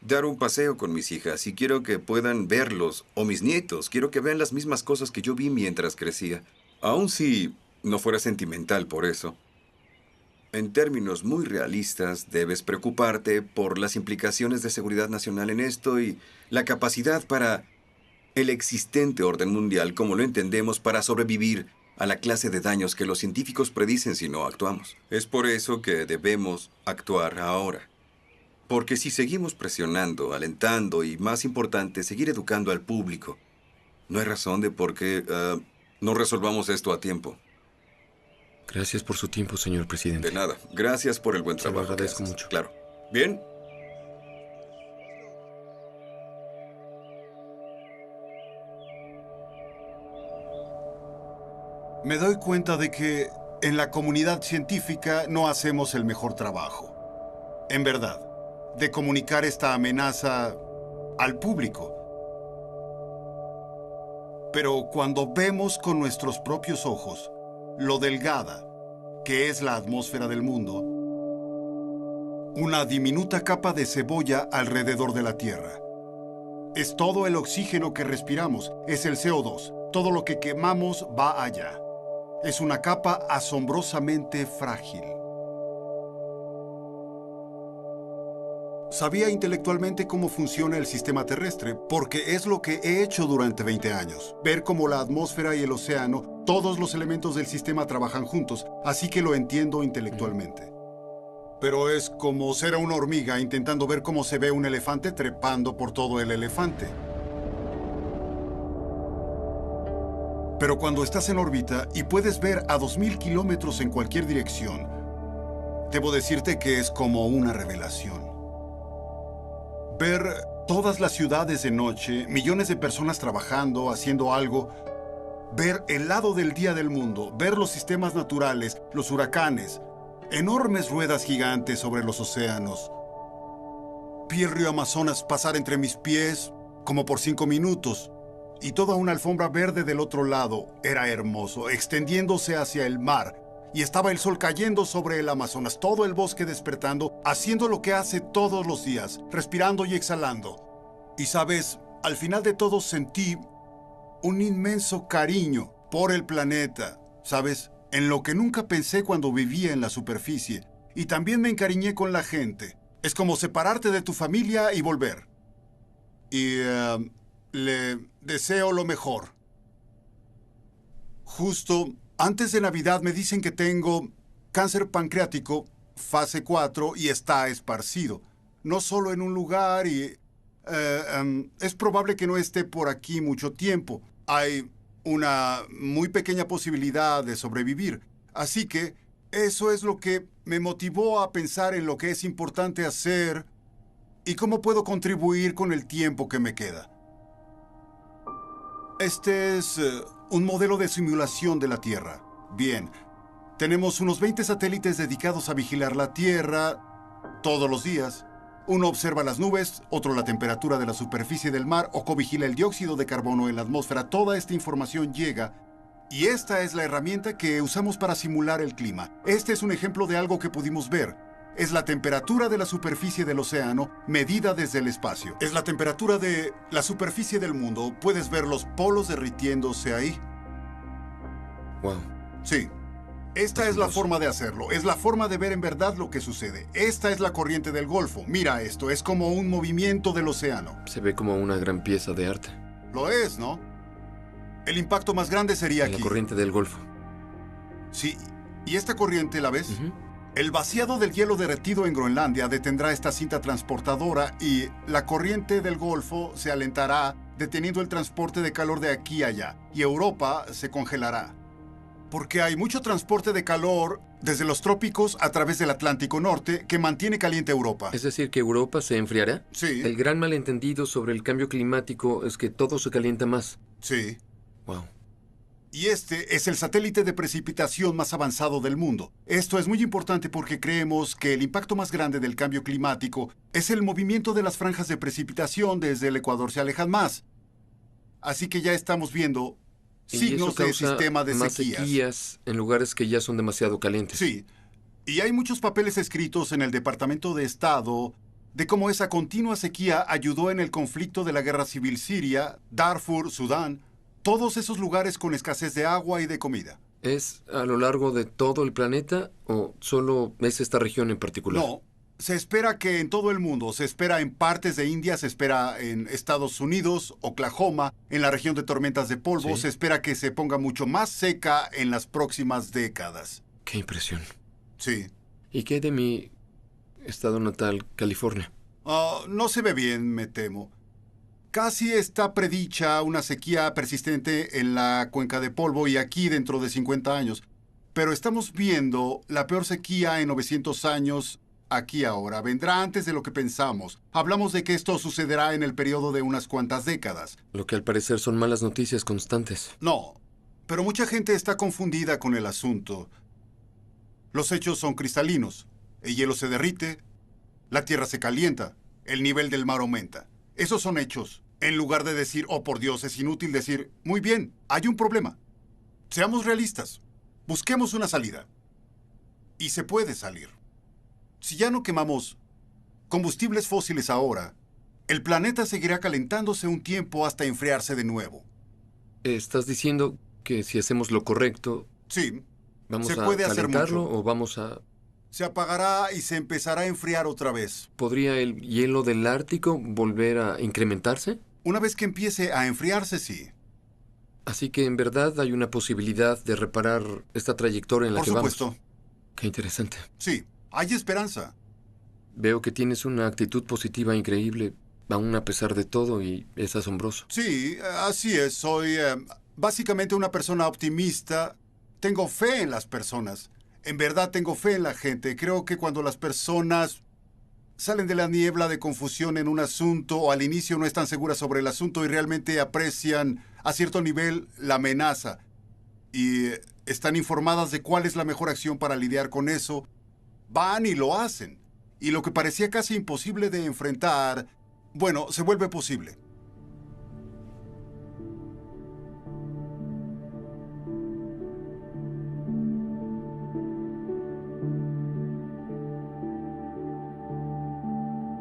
dar un paseo con mis hijas y quiero que puedan verlos, o mis nietos, quiero que vean las mismas cosas que yo vi mientras crecía. Aun si no fuera sentimental por eso, en términos muy realistas, debes preocuparte por las implicaciones de seguridad nacional en esto y la capacidad para el existente orden mundial como lo entendemos para sobrevivir a la clase de daños que los científicos predicen si no actuamos. Es por eso que debemos actuar ahora. Porque si seguimos presionando, alentando y, más importante, seguir educando al público, no hay razón de por qué no resolvamos esto a tiempo. Gracias por su tiempo, señor presidente. De nada. Gracias por el buen Se lo trabajo. agradezco mucho. Claro. Bien. Me doy cuenta de que en la comunidad científica no hacemos el mejor trabajo. En verdad, de comunicar esta amenaza al público. Pero cuando vemos con nuestros propios ojos lo delgada que es la atmósfera del mundo, una diminuta capa de cebolla alrededor de la Tierra. Es todo el oxígeno que respiramos, es el CO2. Todo lo que quemamos va allá. Es una capa asombrosamente frágil. Sabía intelectualmente cómo funciona el sistema terrestre, porque es lo que he hecho durante 20 años. Ver cómo la atmósfera y el océano, todos los elementos del sistema trabajan juntos, así que lo entiendo intelectualmente. Pero es como ser una hormiga intentando ver cómo se ve un elefante trepando por todo el elefante. Pero cuando estás en órbita y puedes ver a 2000 kilómetros en cualquier dirección, debo decirte que es como una revelación. Ver todas las ciudades de noche, millones de personas trabajando, haciendo algo, ver el lado del día del mundo, ver los sistemas naturales, los huracanes, enormes ruedas gigantes sobre los océanos. Vi el río Amazonas pasar entre mis pies como por 5 minutos y toda una alfombra verde del otro lado era hermoso, extendiéndose hacia el mar. Y estaba el sol cayendo sobre el Amazonas, todo el bosque despertando, haciendo lo que hace todos los días, respirando y exhalando. Y sabes, al final de todo sentí un inmenso cariño por el planeta, ¿sabes? En lo que nunca pensé cuando vivía en la superficie. Y también me encariñé con la gente. Es como separarte de tu familia y volver. Y le deseo lo mejor. Justo antes de Navidad me dicen que tengo cáncer pancreático, fase 4, y está esparcido. No solo en un lugar y... es probable que no esté por aquí mucho tiempo. Hay una muy pequeña posibilidad de sobrevivir. Así que eso es lo que me motivó a pensar en lo que es importante hacer y cómo puedo contribuir con el tiempo que me queda. Este es un modelo de simulación de la Tierra. Bien, tenemos unos 20 satélites dedicados a vigilar la Tierra todos los días. Uno observa las nubes, otro la temperatura de la superficie del mar o covigila el dióxido de carbono en la atmósfera. Toda esta información llega y esta es la herramienta que usamos para simular el clima. Este es un ejemplo de algo que pudimos ver. Es la temperatura de la superficie del océano medida desde el espacio. Es la temperatura de la superficie del mundo. Puedes ver los polos derritiéndose ahí. Wow. Sí. Esta es la forma de hacerlo. Es la forma de ver en verdad lo que sucede. Esta es la corriente del Golfo. Mira esto. Es como un movimiento del océano. Se ve como una gran pieza de arte. Lo es, ¿no? El impacto más grande sería aquí. La corriente del Golfo. Sí. ¿Y esta corriente la ves? El vaciado del hielo derretido en Groenlandia detendrá esta cinta transportadora y la corriente del Golfo se alentará, deteniendo el transporte de calor de aquí a allá. Y Europa se congelará. Porque hay mucho transporte de calor desde los trópicos a través del Atlántico Norte que mantiene caliente Europa. ¿Es decir, que Europa se enfriará? Sí. El gran malentendido sobre el cambio climático es que todo se calienta más. Sí. Wow. Y este es el satélite de precipitación más avanzado del mundo. Esto es muy importante porque creemos que el impacto más grande del cambio climático es el movimiento de las franjas de precipitación desde el Ecuador se alejan más. Así que ya estamos viendo signos de sistema de sequías en lugares que ya son demasiado calientes. Sí. Y hay muchos papeles escritos en el Departamento de Estado de cómo esa continua sequía ayudó en el conflicto de la guerra civil siria, Darfur, Sudán, todos esos lugares con escasez de agua y de comida. ¿Es a lo largo de todo el planeta o solo es esta región en particular? No, se espera que en todo el mundo, se espera en partes de India, se espera en Estados Unidos, Oklahoma, en la región de tormentas de polvo, ¿Sí? Se espera que se ponga mucho más seca en las próximas décadas. Qué impresión. Sí. ¿Y qué de mi estado natal, California? No se ve bien, me temo. Casi está predicha una sequía persistente en la cuenca de polvo y aquí dentro de 50 años. Pero estamos viendo la peor sequía en 900 años aquí ahora. Vendrá antes de lo que pensamos. Hablamos de que esto sucederá en el periodo de unas cuantas décadas. Lo que al parecer son malas noticias constantes. No, pero mucha gente está confundida con el asunto. Los hechos son cristalinos. El hielo se derrite, la tierra se calienta, el nivel del mar aumenta. Esos son hechos. En lugar de decir, oh por Dios, es inútil decir, muy bien, hay un problema. Seamos realistas. Busquemos una salida. Y se puede salir. Si ya no quemamos combustibles fósiles ahora, el planeta seguirá calentándose un tiempo hasta enfriarse de nuevo. ¿Estás diciendo que si hacemos lo correcto... Sí. ¿Vamos se a puede hacer calentarlo mucho. o vamos a...? Se apagará y se empezará a enfriar otra vez. ¿Podría el hielo del Ártico volver a incrementarse? Una vez que empiece a enfriarse, sí. Así que en verdad hay una posibilidad de reparar esta trayectoria en la Por que supuesto. vamos. Qué interesante. Sí, hay esperanza. Veo que tienes una actitud positiva increíble, aún a pesar de todo, y es asombroso. Sí, así es. Soy básicamente una persona optimista. Tengo fe en las personas. En verdad tengo fe en la gente. Creo que cuando las personas salen de la niebla de confusión en un asunto o al inicio no están seguras sobre el asunto y realmente aprecian a cierto nivel la amenaza y están informadas de cuál es la mejor acción para lidiar con eso, van y lo hacen. Y lo que parecía casi imposible de enfrentar, bueno, se vuelve posible.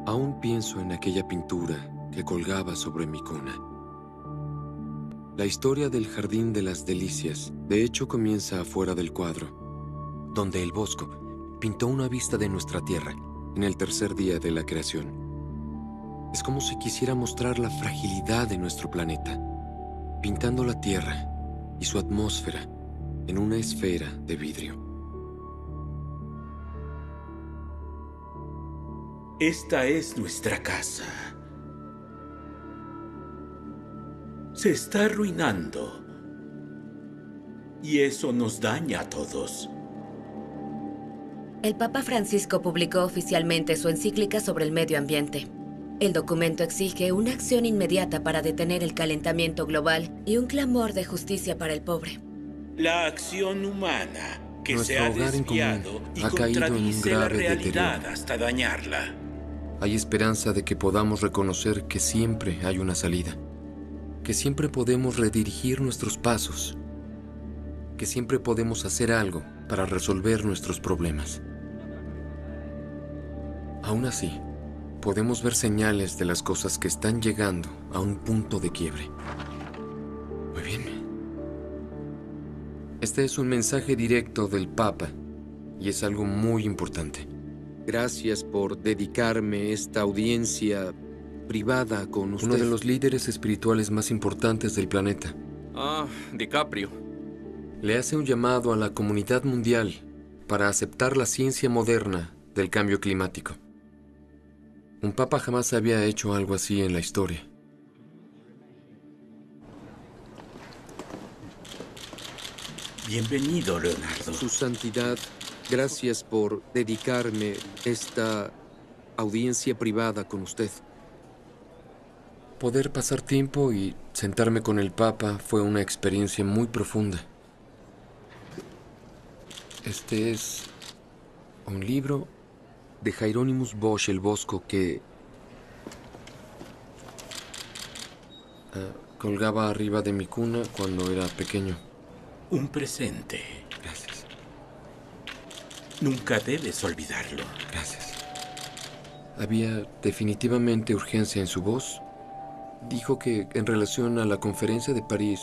Aún pienso en aquella pintura que colgaba sobre mi cuna. La historia del Jardín de las Delicias, de hecho, comienza afuera del cuadro, donde el Bosco pintó una vista de nuestra tierra en el tercer día de la creación. Es como si quisiera mostrar la fragilidad de nuestro planeta, pintando la tierra y su atmósfera en una esfera de vidrio. Esta es nuestra casa. Se está arruinando. Y eso nos daña a todos. El Papa Francisco publicó oficialmente su encíclica sobre el medio ambiente. El documento exige una acción inmediata para detener el calentamiento global y un clamor de justicia para el pobre. La acción humana que Nuestro se ha hogar en común desviado y ha caído en un contradice la grave realidad deterioro. hasta dañarla. Hay esperanza de que podamos reconocer que siempre hay una salida, que siempre podemos redirigir nuestros pasos, que siempre podemos hacer algo para resolver nuestros problemas. Aún así, podemos ver señales de las cosas que están llegando a un punto de quiebre. Muy bien. Este es un mensaje directo del Papa y es algo muy importante. Gracias por dedicarme esta audiencia privada con usted. Uno de los líderes espirituales más importantes del planeta. DiCaprio. Le hace un llamado a la comunidad mundial para aceptar la ciencia moderna del cambio climático. Un papa jamás había hecho algo así en la historia. Bienvenido, Leonardo. Su Santidad, gracias por dedicarme esta audiencia privada con usted. Poder pasar tiempo y sentarme con el Papa fue una experiencia muy profunda. Este es un libro de Hieronymus Bosch el Bosco que colgaba arriba de mi cuna cuando era pequeño. Un presente. Gracias. Nunca debes olvidarlo. Gracias. Había definitivamente urgencia en su voz. Dijo que en relación a la conferencia de París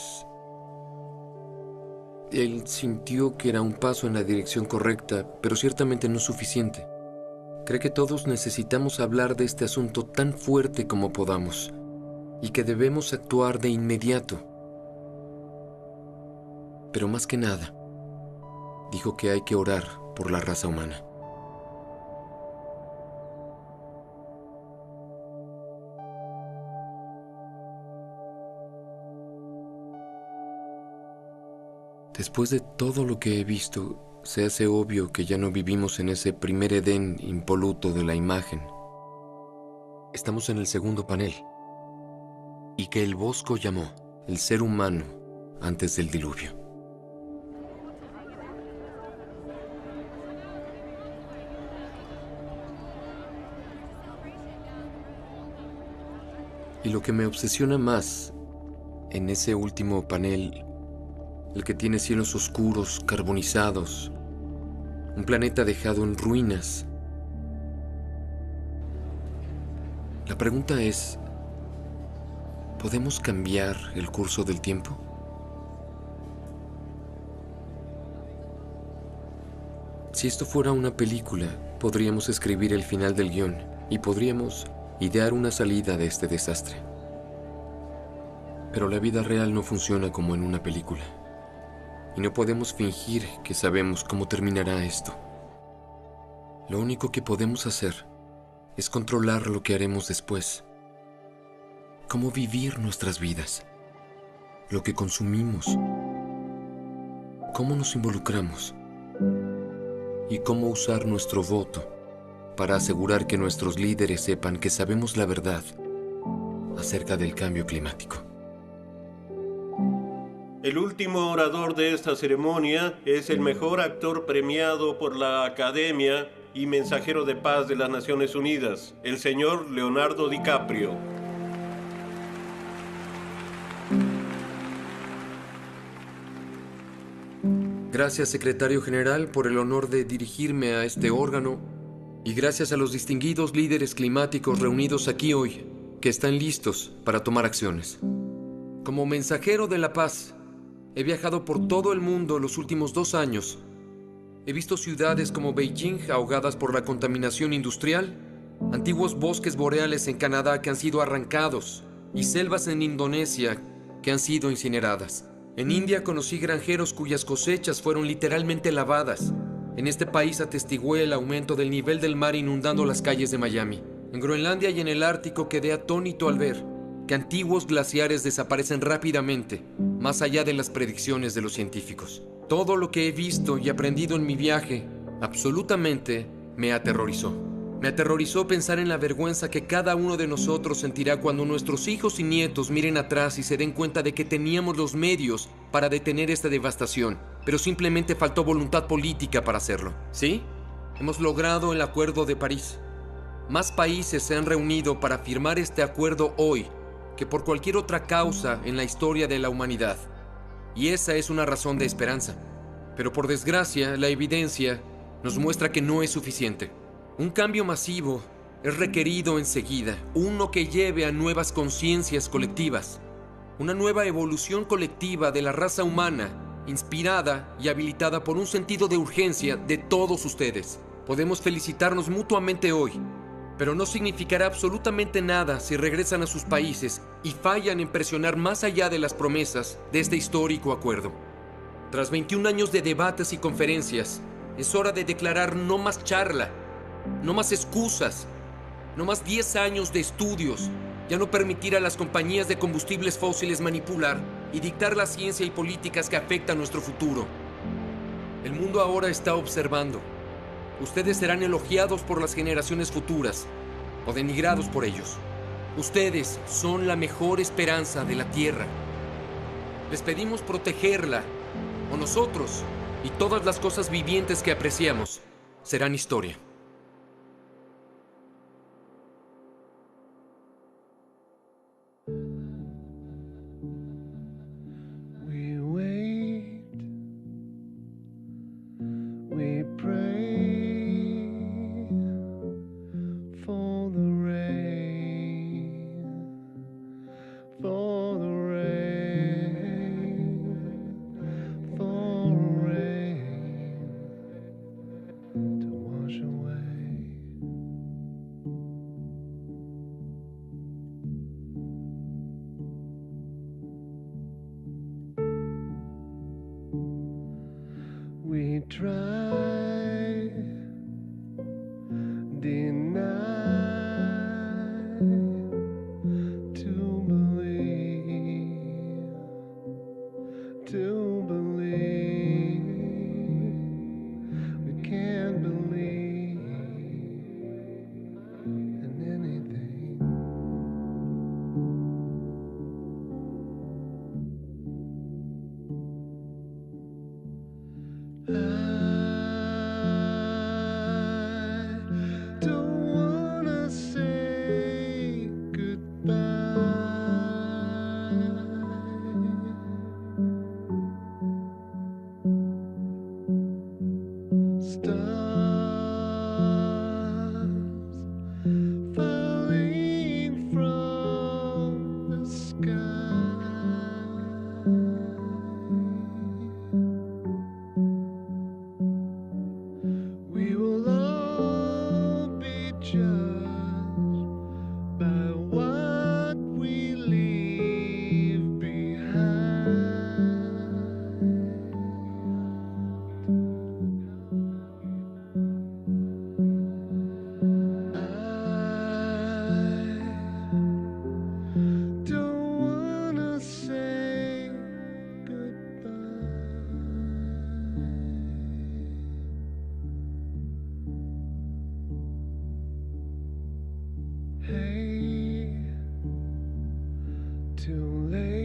Él sintió que era un paso en la dirección correcta, pero ciertamente no suficiente. Cree que todos necesitamos hablar de este asunto tan fuerte como podamos y que debemos actuar de inmediato. Pero más que nada, dijo que hay que orar por la raza humana. Después de todo lo que he visto, se hace obvio que ya no vivimos en ese primer Edén impoluto de la imagen. Estamos en el segundo panel. Y que el Bosco llamó el ser humano antes del diluvio. Y lo que me obsesiona más en ese último panel, el que tiene cielos oscuros, carbonizados, un planeta dejado en ruinas. La pregunta es, ¿podemos cambiar el curso del tiempo? Si esto fuera una película, podríamos escribir el final del guión y podríamos idear una salida de este desastre. Pero la vida real no funciona como en una película. Y no podemos fingir que sabemos cómo terminará esto. Lo único que podemos hacer es controlar lo que haremos después. Cómo vivir nuestras vidas. Lo que consumimos. Cómo nos involucramos. Y cómo usar nuestro voto para asegurar que nuestros líderes sepan que sabemos la verdad acerca del cambio climático. El último orador de esta ceremonia es el mejor actor premiado por la Academia y mensajero de paz de las Naciones Unidas, el señor Leonardo DiCaprio. Gracias, secretario general, por el honor de dirigirme a este órgano, y gracias a los distinguidos líderes climáticos reunidos aquí hoy, que están listos para tomar acciones. Como mensajero de la paz, he viajado por todo el mundo los últimos 2 años. He visto ciudades como Beijing ahogadas por la contaminación industrial, antiguos bosques boreales en Canadá que han sido arrancados y selvas en Indonesia que han sido incineradas. En India conocí granjeros cuyas cosechas fueron literalmente lavadas. En este país atestigué el aumento del nivel del mar inundando las calles de Miami. En Groenlandia y en el Ártico quedé atónito al ver que antiguos glaciares desaparecen rápidamente, más allá de las predicciones de los científicos. Todo lo que he visto y aprendido en mi viaje, absolutamente, me aterrorizó. Me aterrorizó pensar en la vergüenza que cada uno de nosotros sentirá cuando nuestros hijos y nietos miren atrás y se den cuenta de que teníamos los medios para detener esta devastación, pero simplemente faltó voluntad política para hacerlo. ¿Sí? Hemos logrado el Acuerdo de París. Más países se han reunido para firmar este acuerdo hoy que por cualquier otra causa en la historia de la humanidad. Y esa es una razón de esperanza. Pero por desgracia, la evidencia nos muestra que no es suficiente. Un cambio masivo es requerido enseguida, uno que lleve a nuevas conciencias colectivas, una nueva evolución colectiva de la raza humana, inspirada y habilitada por un sentido de urgencia de todos ustedes. Podemos felicitarnos mutuamente hoy, pero no significará absolutamente nada si regresan a sus países y fallan en presionar más allá de las promesas de este histórico acuerdo. Tras 21 años de debates y conferencias, es hora de declarar no más charla, no más excusas, no más 10 años de estudios, ya no permitir a las compañías de combustibles fósiles manipular y dictar la ciencia y políticas que afectan nuestro futuro. El mundo ahora está observando. Ustedes serán elogiados por las generaciones futuras o denigrados por ellos. Ustedes son la mejor esperanza de la Tierra. Les pedimos protegerla, o nosotros y todas las cosas vivientes que apreciamos serán historia. Hey, too late.